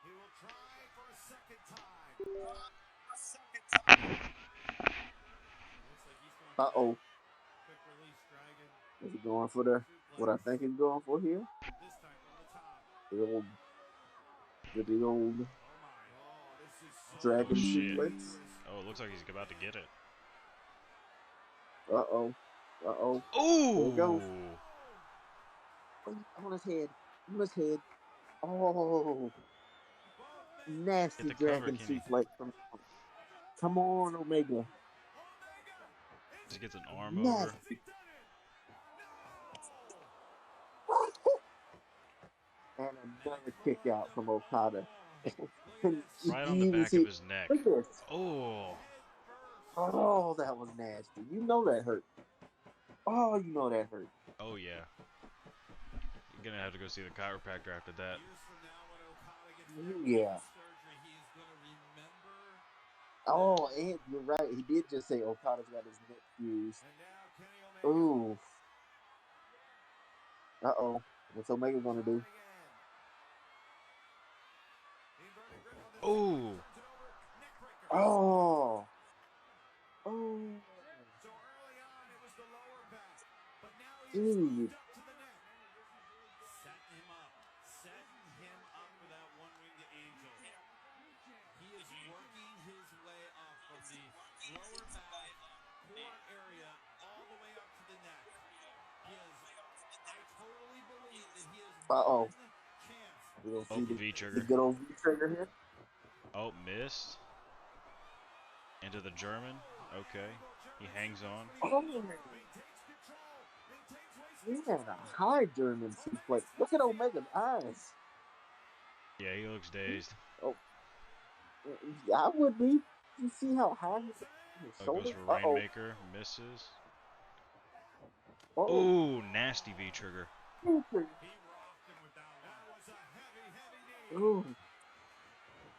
He will try for a second time. Uh-oh. Quick release dragon. Is he going for the what I think he's going for here? This time from the top. The old Oh my. Oh, this is so Oh dragon shit. suplex. Oh, it looks like he's about to get it. Uh-oh. Uh-oh. There we go. Ooh. On his head. On his head. Oh. Hit Nasty the cover, dragon Kenny. suplex. Come on, Omega. Just gets an arm over. Nasty. And another kick out from Okada. And you Right on the even back of see, his neck. look at this. Oh. Oh, that was nasty. You know that hurt. Oh, you know that hurt. Oh yeah. You're gonna have to go see the chiropractor after that. Yeah. Oh, and you're right. He did just say Okada's got his neck fused. Ooh. Uh-oh. What's Omega gonna do? Ooh. Oh. Oh. Dude. Setting him up for that one-winged angel. He is working his way up from the lower back core area all the way up to the neck. I totally believe that he is Uh-oh. one chance. We don't Oh, see the V-trigger. good old V-trigger here. Oh, missed. Into the German. Okay. He hangs on. Oh. He had a high German suplex. Look at Omega's eyes. Yeah, he looks dazed. Oh. I would be. You see how high his Oh, goes shoulder? for Uh-oh. Rainmaker. Misses. Oh. Ooh, nasty V-trigger. Ooh.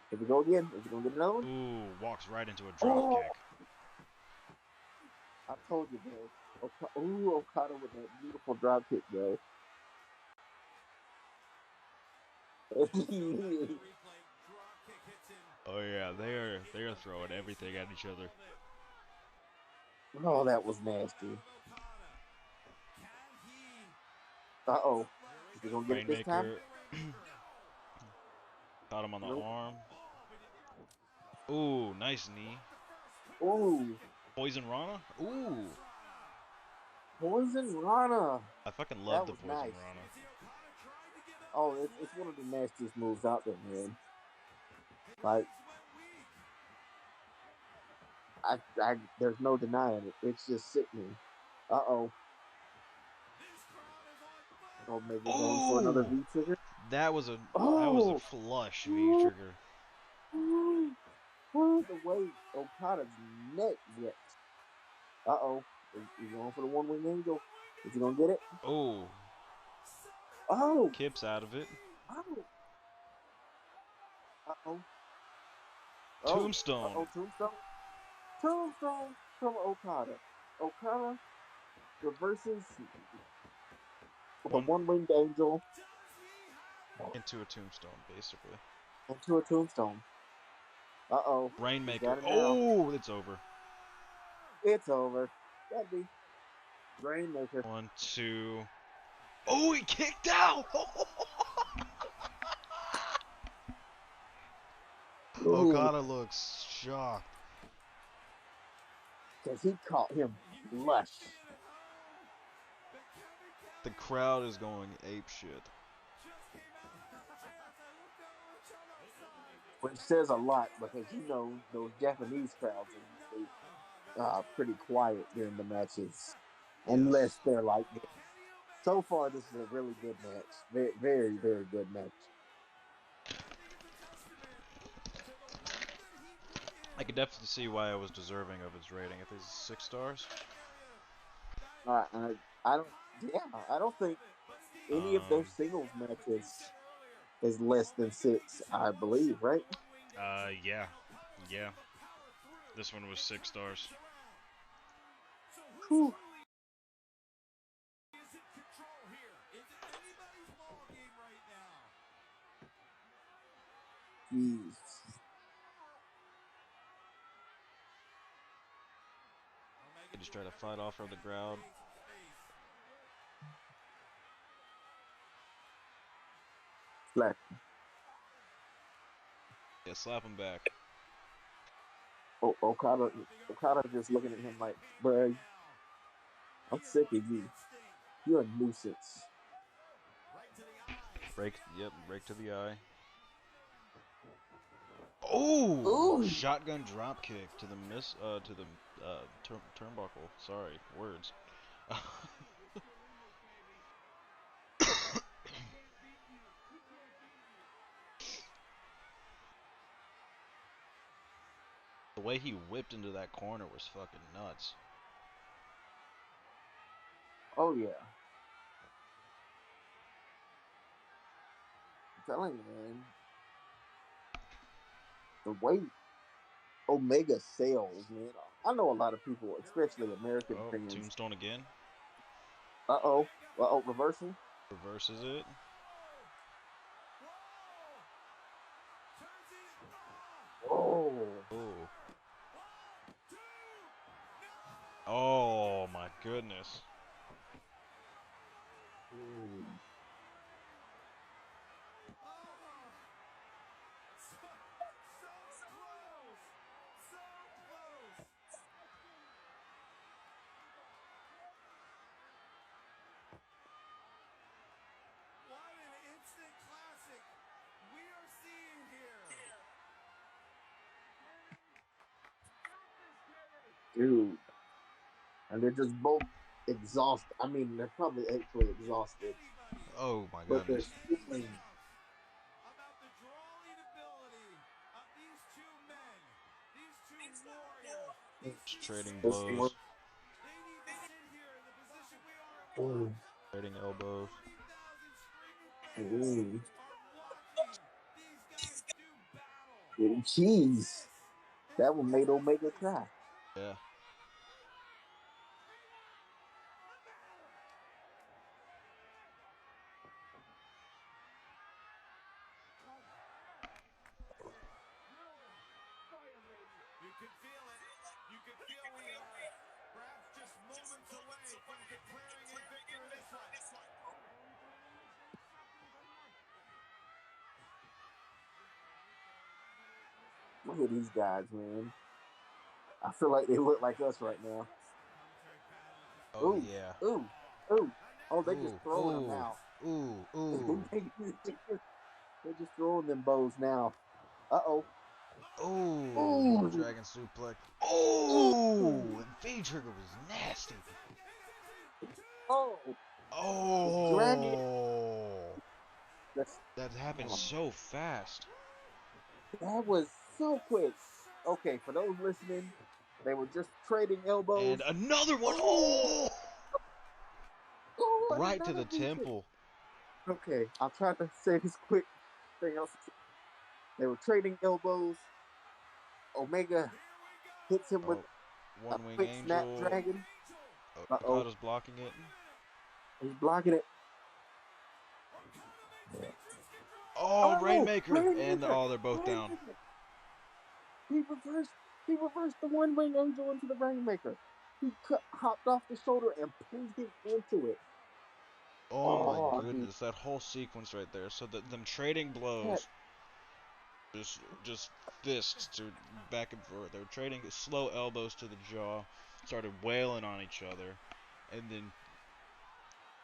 Here we go again. Is he gonna get another one? Ooh, walks right into a drop kick. I told you, bro. Ooh, Okada with that beautiful drop kick, bro. Oh yeah, they are throwing everything at each other. Oh, that was nasty. Uh-oh. Is he gonna get it this time? Rainmaker caught him on the arm. Ooh, nice knee. Ooh. Poison Rana? Ooh. Poison Rana. I fucking That love the was Poison nice. Rana. Oh, it's one of the nastiest moves out there, man. Like, there's no denying it. It's just sickening. Uh-oh. Omega going for another Ooh. V-trigger. That was a Oh. flush V-trigger. The way Okada's neck gets. Uh-oh. He's going for the one-wing angel. Is he gonna get it? Oh. Oh. Kip's out of it. Oh. Uh-oh. Tombstone. Uh-oh, Tombstone. Tombstone from Okada. Okada reverses the One one-winged angel into a tombstone, basically. into a tombstone. Uh-oh. He's Rainmaker. got it now. Oh, it's over. It's over. That'd be Rainmaker. 1, 2. Oh, he kicked out! Ooh, Okada looks shocked. because he caught him flush. The crowd is going apeshit. Which says a lot because you know those Japanese crowds are usually pretty quiet during the matches, Yes. unless they're like this. So far, this is a really good match. Very, very, very good match. I could definitely see why it was deserving of its rating. If it's 6 stars. I don't. Yeah, I don't think any of their Um, singles matches is less than 6. I believe, right? yeah. Yeah. This one was 6 stars. Whew. Jeez. He just tried to fight off from the crowd. Slap. Yeah, slap him back. Okada just looking at him like, bruh, I'm sick of you. You're a nuisance. Break to the eye. Oh, Ooh. shotgun drop kick to the turnbuckle. Sorry, words. The way he whipped into that corner was fucking nuts. Oh yeah. I'm telling you, man. The way Omega sells, man. I know a lot of people, especially American Oh, fans. tombstone again. Uh oh, reversal. Reverses it. Oh. Oh. Oh my goodness. Mm. What an instant classic we are seeing here. Dude. And they're just both exhausted. I mean, they're probably actually exhausted, Oh my but they're goodness. feeling. About the drawing ability of these two men, these two warriors, these Just two trading superstars. blows. They need to sit here in the position we are and Mm. watch Trading as over elbows. 40,000 screaming fans Mm. are watching these guys do battle. Jeez. This That one made Omega cry. Yeah. You can feel it. You can feel we are perhaps just moments away from declaring a victor in this one. Look at these guys, man. I feel like they look like us right now. Commentary panel just Oh Ooh, yeah. ooh, ooh. Oh, they just Ooh, throwing them ooh, now. ooh, ooh. They're just throwing them bows now. Uh Oh, oh. dragon suplex. Ooh. Oh, and V trigger was nasty. Oh. The dragon. Oh, That's, that happened oh, so fast. that was so quick. Okay, for those listening, they were just trading And elbows. another one. Oh, Oh, oh, and right to another the feature. temple. Okay, I'll try to say this quick thing else. They were trading elbows. Omega hits him with Oh, a one wing quick angel. snapdragon. Oh, Uh oh, Okada's blocking it. he's blocking it. Oh, Oh, Rainmaker. And Rainmaker! oh, they're both down. Rainmaker! He reversed. He reversed the one wing angel into the Rainmaker. He hopped off the shoulder and pinned him into it. Oh my Oh, dude, goodness, that whole sequence right there. So them trading that, blows, just fists to back and forth. They were trading slow elbows to the jaw, started wailing on each other, and then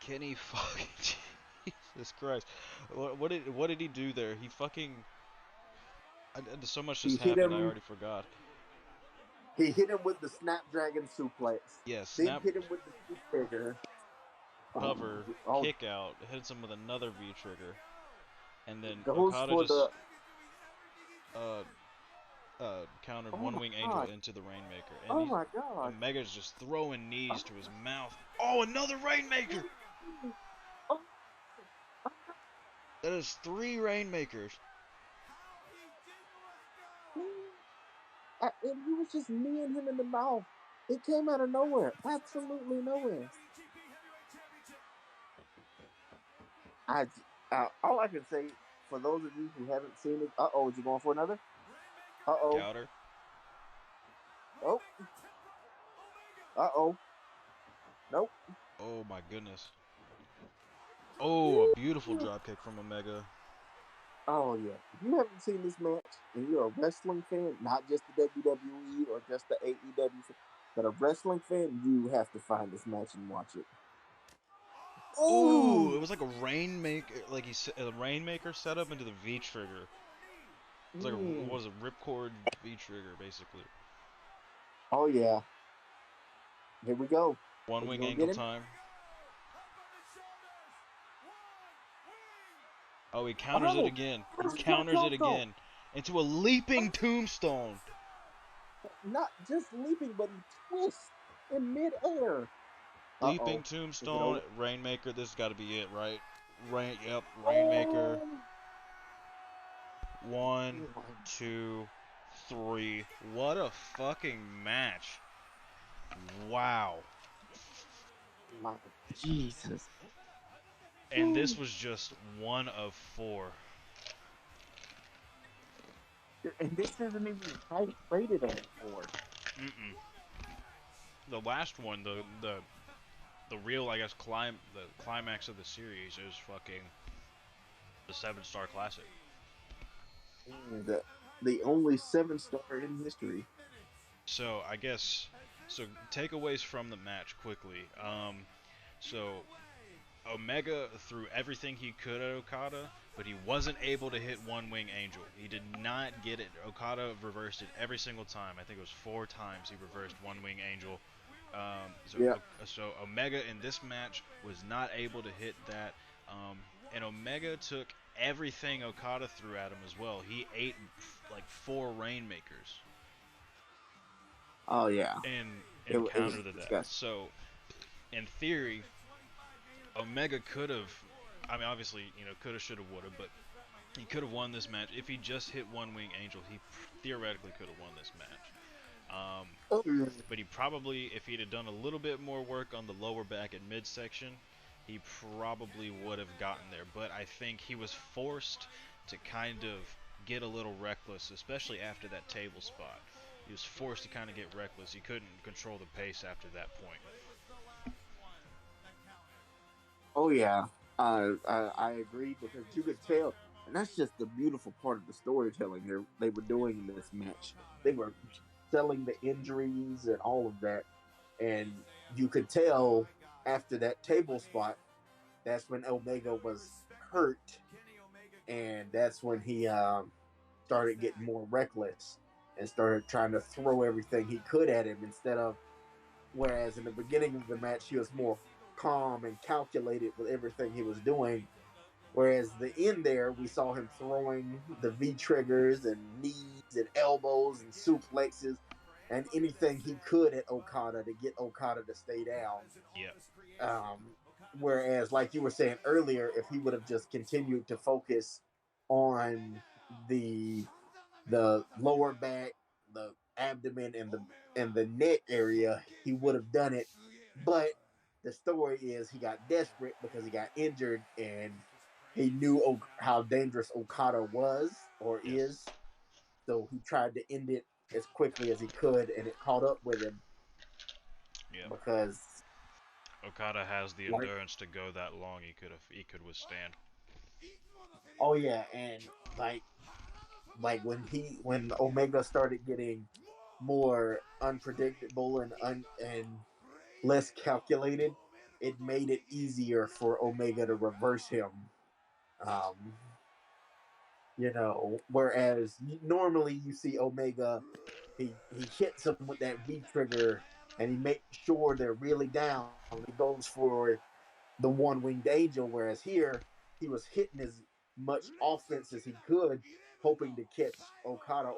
Kenny fucking Jesus Christ, what did he do there? He fucking so much he just hit happened. I him. already forgot. He hit him with the Snapdragon suplex. Yeah, Then snap hit him with the V trigger. cover, Oh, kick out, hits him with another V trigger, and then goes Okada for just the. uh countered Oh One my Wing Angel god! into the Rainmaker, and Oh he's my god! Omega's just throwing knees to his Oh, mouth. Oh, another Rainmaker! oh, That is three Rainmakers. and he was just kneeing him in the mouth. It came out of nowhere, absolutely nowhere. I all I can say for those of you who haven't seen it. Is he going for another? Uh oh. Counter. Oh. Oh. Nope. Oh my goodness. Oh, a beautiful dropkick from Omega. Oh yeah. If you haven't seen this match and you're a wrestling fan, not just the WWE or just the AEW, but a wrestling fan, you have to find this match and watch it. Ooh, it Ooh. was like a Rainmaker, like a Rainmaker setup into the V trigger. It's like what Mm. was it, ripcord V trigger basically. Oh yeah. Here we go. One Is he Wing gonna get Angle him? time. Oh, he counters it Oh, again. He what is that counters it tombstone? again into a leaping tombstone. Not just leaping, but he twists in midair. Uh Leaping oh. Is it tombstone, over? Rainmaker. This has got to be it, right? Yep, Rainmaker. Oh, One, oh my, two, three. What a fucking match! Wow. my Jesus. And this was just one of four. And this isn't even high rated anymore. Mm-mm. The last one, the real, I guess, the climax of the series is fucking the 7-star classic. The only 7-star in history. So I guess takeaways from the match quickly. So Omega threw everything he could at Okada, but he wasn't able to hit One Wing Angel. He did not get it. Okada reversed it every single time. I think it was 4 times he reversed One Wing Angel. Yeah. So Omega in this match was not able to hit that. And Omega took everything Okada threw at him as well. He ate like 4 Rainmakers Oh yeah. and It was countered that. disgusting. So in theory, Omega could have, I mean, obviously, could have, should have, would have, but he could have won this match if he just hit One Wing Angel. He theoretically could have won this match. Oh, But he probably, if he'd have done a little bit more work on the lower back and midsection, he probably would have gotten there. But I think he was forced to kind of get a little reckless, especially after that table spot. He was forced to kind of get reckless. He couldn't control the pace after that point. oh yeah. I agree because you could tell, and that's just the beautiful part of the storytelling they were doing in this match. They were selling the injuries and all of that, and you could tell after that table spot, that's when Omega was hurt, and that's when he started getting more reckless and started trying to throw everything he could at him instead of. Whereas in the beginning of the match, he was more calm and calculated with everything he was doing. Whereas the end there, we saw him throwing the V triggers and knees and elbows and suplexes and anything he could at Okada to get Okada to stay down. Yep. Um, Whereas, like you were saying earlier, if he would have just continued to focus on the lower back, the abdomen, and the neck area, he would have done it. But the story is he got desperate because he got injured and he knew how dangerous Okada was or Yes. is. So he tried to end it as quickly as he could, and it caught up with him. Yep. because, Okada has the like, endurance to go that long. He could withstand. oh yeah, and like when Omega started getting more unpredictable and less calculated, it made it easier for Omega to reverse him. Um, whereas normally you see Omega, he hits him with that V trigger and he makes sure they're really down. He goes for the one winged angel, whereas here he was hitting as much offense as he could, hoping to catch Okada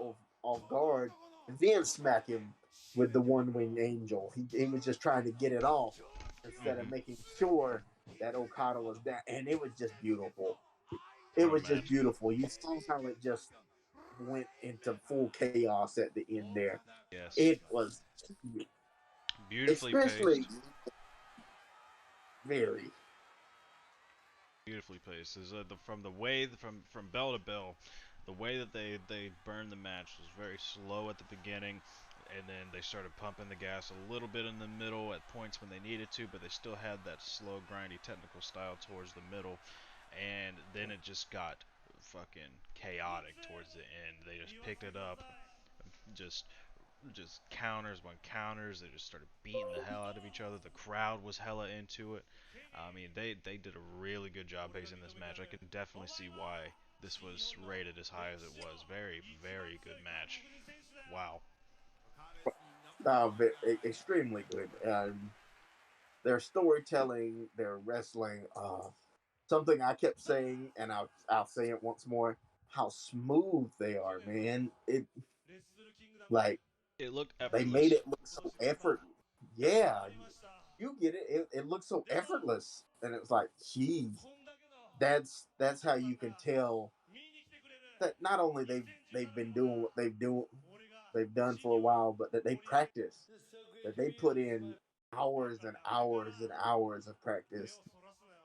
off guard and then smack him with the one winged angel. He was just trying to get it off instead of Hmm. making sure that Okada was down, and it was just beautiful. It Oh was man. just beautiful. You saw how it just went into full chaos at the end there. Yes. It was Beautifully especially paced. very. Beautifully paced. Is from the way from bell to bell, the way that they burned the match was very slow at the beginning, and then they started pumping the gas a little bit in the middle at points when they needed to, but they still had that slow, grindy, technical style towards the middle, and then it just got fucking chaotic towards the end. They just picked it up, just counters on counters. They just started beating the hell out of each other. The crowd was hella into it. I mean, they did a really good job pacing this match. I can definitely see why this was rated as high as it was. Very, very good match. Wow. Extremely good. Their storytelling, their wrestling, something I kept saying, and I'll say it once more. How smooth they are, man! It like It looked they made effortless. it look so effort. Yeah, you get it. It looks so effortless, and it's like, geez, that's how you can tell that not only they've been doing what they've done for a while, but that they practice, that they put in hours and hours and hours of practice.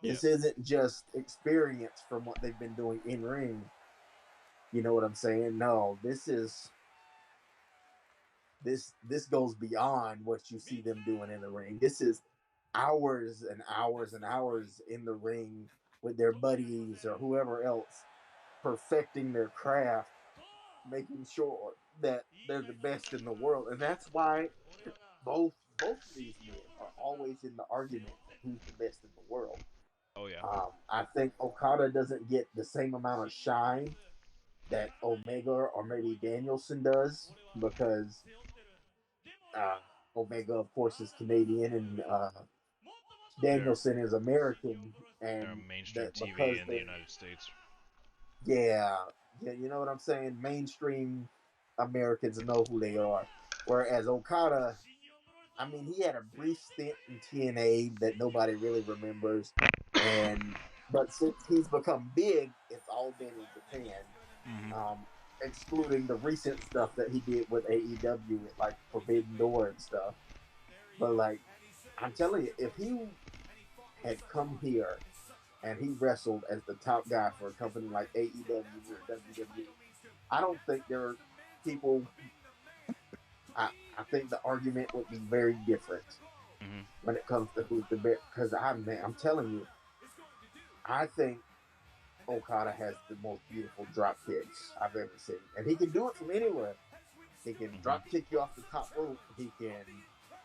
Yeah. This isn't just experience from what they've been doing in ring. You know what I'm saying? No, this goes beyond what you see them doing in the ring. This is hours and hours and hours in the ring with their buddies or whoever else, perfecting their craft, making sure that they're the best in the world. And that's why both of these men are always in the argument for who's the best in the world. Oh yeah. I think Okada doesn't get the same amount of shine that Omega or maybe Danielson does because uh, Omega, of course, is Canadian and They're Danielson is American, they're and mainstream that TV because in the they're United States. yeah, yeah, you know what I'm saying. Mainstream Americans know who they are, whereas Okada, I mean, he had a brief stint in TNA that nobody really remembers, and but since he's become big, it's all been in Japan, Hmm. um, excluding the recent stuff that he did with AEW with like Forbidden Door and stuff. But like, I'm telling you, if he had come here and he wrestled as the top guy for a company like AEW or WWE, I don't think there are people. I think the argument would be very different Hmm. when it comes to who's the best. Because I'm telling you, I think Okada has the most beautiful drop kicks I've ever seen, and he can do it from anywhere. He can drop Hmm. kick you off the top rope. He can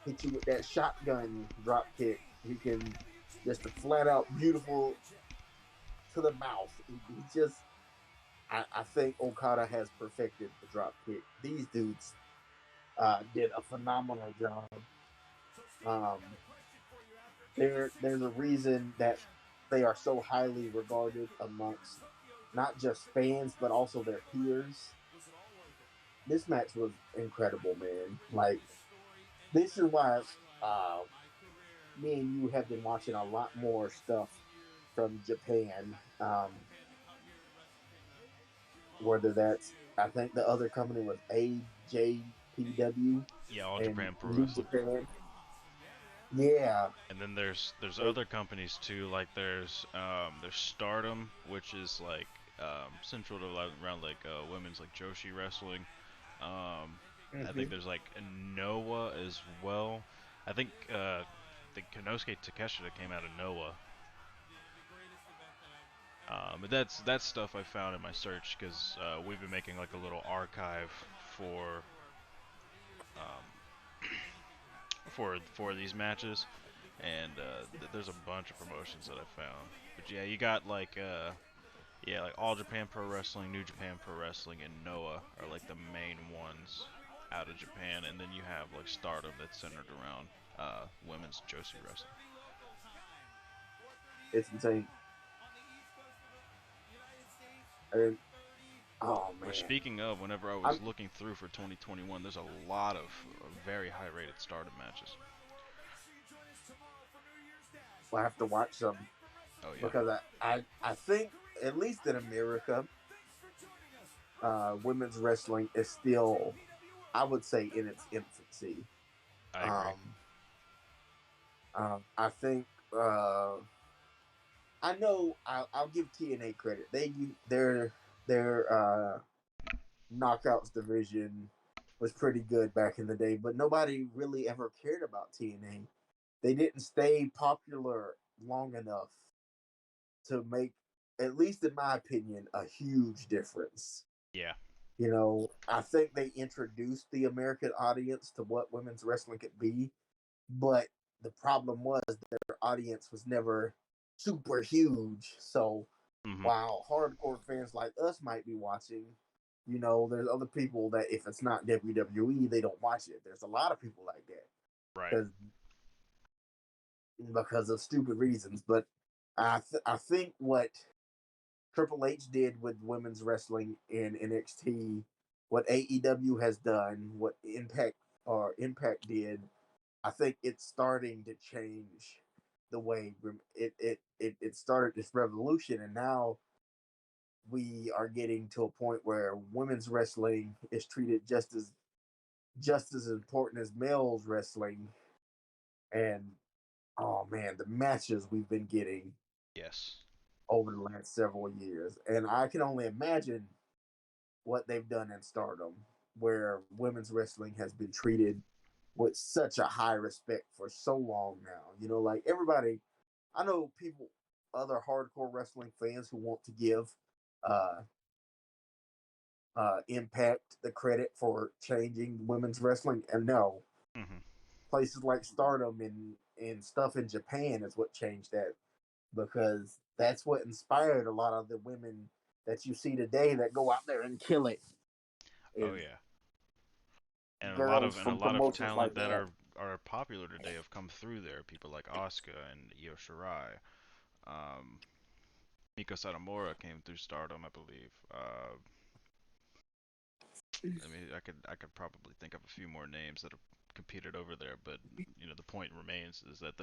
hit you with that shotgun drop kick. He can just a flat out beautiful to the mouth. He just, I think Okada has perfected the drop kick. These dudes did a phenomenal job. Um, there's a reason that they are so highly regarded amongst not just fans but also their peers. This match was incredible, man. Like this is why uh, me and you have been watching a lot more stuff from Japan. Whether that's I think the other company was AJPW Yeah, All and Japan Pro New Wrestling. Japan. Yeah, And then there's they, other companies too, like there's Stardom, which is like central to around like women's like Joshi wrestling. I think mhm. there's like Noah as well. I think Konosuke Takeshita came out of Noah. But that's stuff I found in my search because we've been making like a little archive for um, for these matches, and there's a bunch of promotions that I found. But yeah, you got like like All Japan Pro Wrestling, New Japan Pro Wrestling, and Noah are like the main ones out of Japan, and then you have like Stardom that's centered around women's Joshi wrestling. It's insane. And oh Which, man, speaking of, whenever I I'm was looking through for 2021, there's a lot of very high-rated Stardom matches. will have to watch some Oh yeah. because I think at least in America, women's wrestling is still, I would say, in its infancy. I agree. Um, I think I know I'll give TNA credit. Their knockouts division was pretty good back in the day, but nobody really ever cared about TNA. They didn't stay popular long enough to make, at least in my opinion, a huge difference. Yeah. You know, I think they introduced the American audience to what women's wrestling could be, but the problem was their audience was never super huge. So Mhm. while hardcore fans like us might be watching, you know, there's other people that if it's not WWE, they don't watch it. There's a lot of people like that Right. because of stupid reasons. But I think what Triple H did with women's wrestling in NXT, what AEW has done, what Impact did, I think it's starting to change the way it started this revolution, and now we are getting to a point where women's wrestling is treated just as important as males wrestling. And oh man, the matches we've been getting Yes. over the last several years, and I can only imagine what they've done in Stardom, where women's wrestling has been treated with such a high respect for so long now. You know, like everybody, I know people, other hardcore wrestling fans who want to give uh, Impact the credit for changing women's wrestling, and no, Mhm. places like Stardom and stuff in Japan is what changed that because that's what inspired a lot of the women that you see today that go out there and kill it. Oh Is yeah. And girls a from lot of promotions talent like that that. are popular today have come through there. People like Asuka and Io Shirai. Um, Miko Satomura came through Stardom, I believe. I could probably think of a few more names that have competed over there, but the point remains is that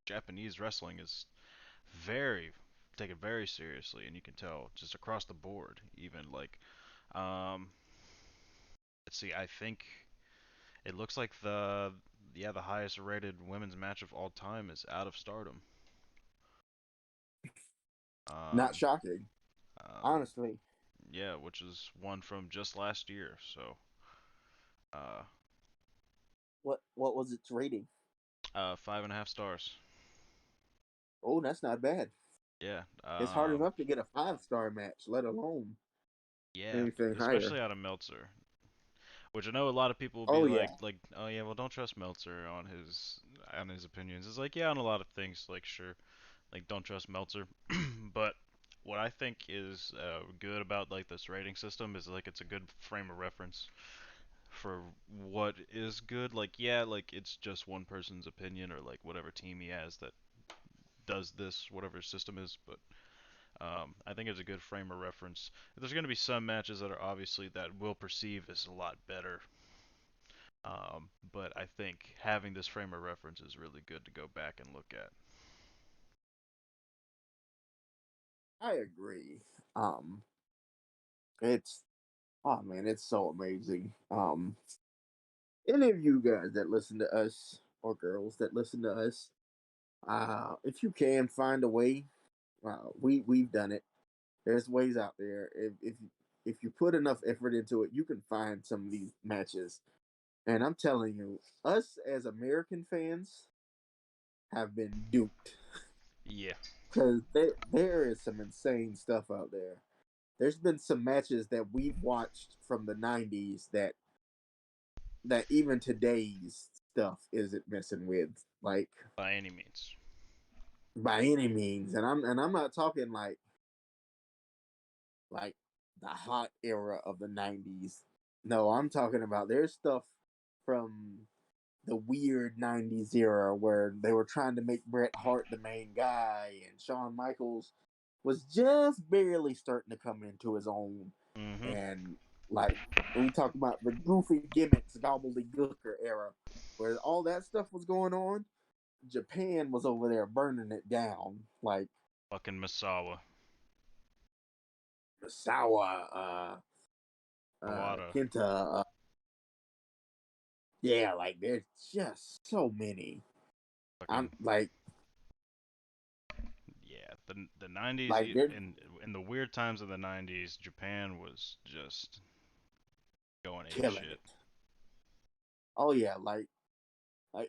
Japanese wrestling is very taken very seriously, and you can tell just across the board. Even like, um, let's see, I think it looks like the highest rated women's match of all time is out of Stardom. Not Um, shocking, um, honestly. yeah, which is one from just last year. So, uh, What was its rating? 5.5 stars. Oh, that's not bad. Yeah. It's hard enough to get a 5-star match, let alone Yeah, anything higher. especially out of Meltzer. Which I know a lot of people will be Oh yeah, like, oh yeah, well don't trust Meltzer on his opinions. It's like, yeah, on a lot of things, like sure, like don't trust Meltzer. But what I think is good about like this rating system is like it's a good frame of reference for what is good. Like yeah, like it's just one person's opinion or like whatever team he has that does this, whatever system is, but I think it's a good frame of reference. There's going to be some matches that are obviously that we'll perceive as a lot better, but I think having this frame of reference is really good to go back and look at. I agree. Um, it's oh man, it's so amazing. Any of you guys that listen to us or girls that listen to us, if you can find a way, we've done it. There's ways out there. If you put enough effort into it, you can find some of these matches And I'm telling you, us as American fans have been duped Yeah, because there is some insane stuff out there. There's been some matches that we've watched from the '90s that even today's stuff isn't messing with, like by any means. by any means. And I'm not talking like the hot era of the '90s. No, I'm talking about there's stuff from the weird '90s era where they were trying to make Bret Hart the main guy, and Shawn Michaels was just barely starting to come into his own. Mm-hmm. And like we talk about the goofy gimmicks, gobbledygooker era, where all that stuff was going on, Japan was over there burning it down. Like Fucking Masawa, Sawa, Kawada, Kenta, yeah, like there's just so many. I'm fucking yeah. The '90s like they're in the weird times of the '90s, Japan was just going ape killing shit. it. Oh yeah, like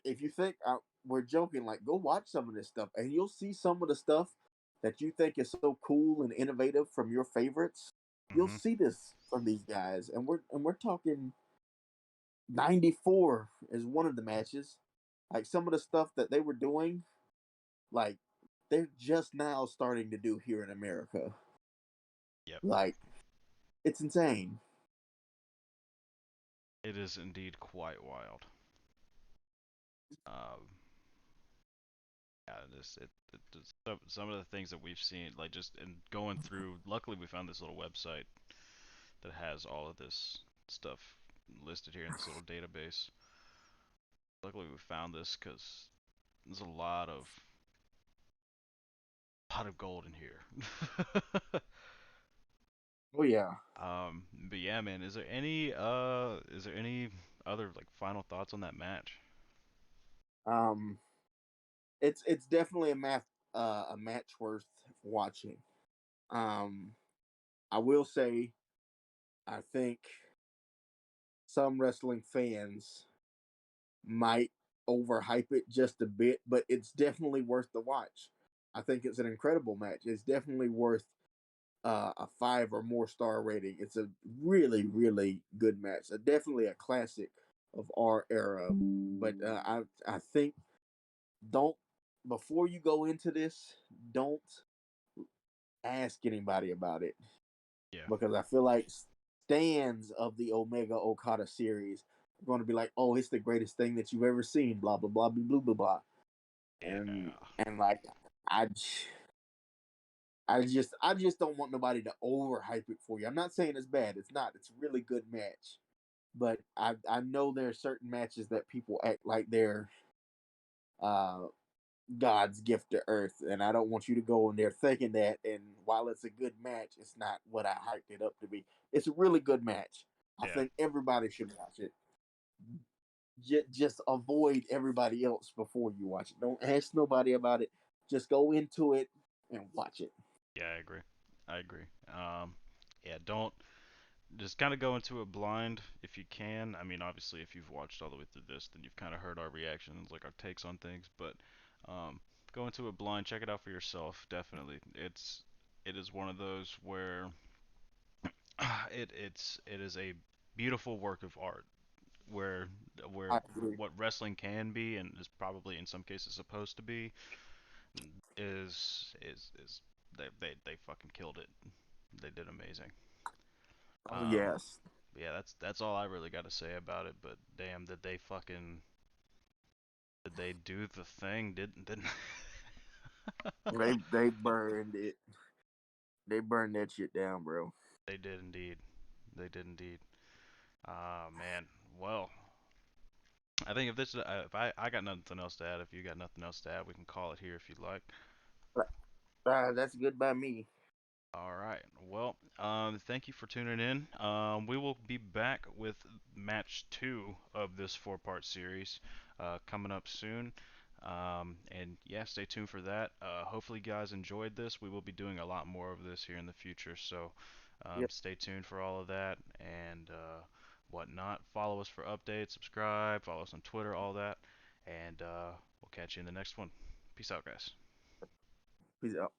if you think we're joking, like go watch some of this stuff, and you'll see some of the stuff that you think is so cool and innovative from your favorites. You'll Mm-hmm. see this from these guys, and we're talking '94 is one of the matches. Like some of the stuff that they were doing, like they're just now starting to do here in America. Yep. Like it's insane. It is indeed quite wild. Um, yeah, some of the things that we've seen, like just in going through. Luckily, we found this little website that has all of this stuff listed here in this little database. Luckily, we found this because there's a lot of gold in here. Oh yeah. But yeah, man, is there any other like final thoughts on that match? Um, it's definitely a match worth watching. Um, I will say I think some wrestling fans might overhype it just a bit, but it's definitely worth the watch. I think it's an incredible match. It's definitely worth a 5 or more star rating. It's a really, really good match. Definitely a classic of our era. But I think don't before you go into this, don't ask anybody about it Yeah, because I feel like stands of the Omega Okada series are going to be like, "Oh, it's the greatest thing that you've ever seen." Blah blah blah blah blah blah blah. And yeah, and like I, I just don't want nobody to overhype it for you. I'm not saying it's bad. It's not. It's a really good match. But I know there are certain matches that people act like they're uh God's gift to Earth, and I don't want you to go in there thinking that. And while it's a good match, it's not what I hyped it up to be. It's a really good match. I yeah, think everybody should watch it. Just avoid everybody else before you watch it. Don't ask nobody about it. Just go into it and watch it. yeah. I agree. I agree. Yeah, don't just kind of go into it blind if you can. I mean, obviously, if you've watched all the way through this, then you've kind of heard our reactions, like our takes on things. But um, go into it blind. Check it out for yourself. Definitely, it is one of those where it is a beautiful work of art where where I agree. what wrestling can be and is probably in some cases supposed to be is they fucking killed it. They did amazing. Oh Um, yes, yeah, that's all I really got to say about it. But damn, did they do the thing? Didn't they burned it. They burned that shit down, bro. they did indeed. They did indeed. Man. Well, I think if I got nothing else to add, if you got nothing else to add, we can call it here if you'd like. That's good by me. All right. Well, thank you for tuning in. We will be back with match two of this four-part series coming up soon. And yeah, stay tuned for that. Hopefully, you guys enjoyed this. We will be doing a lot more of this here in the future, so Yep. stay tuned for all of that. And whatnot. Follow us for updates, subscribe, follow us on Twitter, all that. And we'll catch you in the next one. Peace out, guys. Peace out.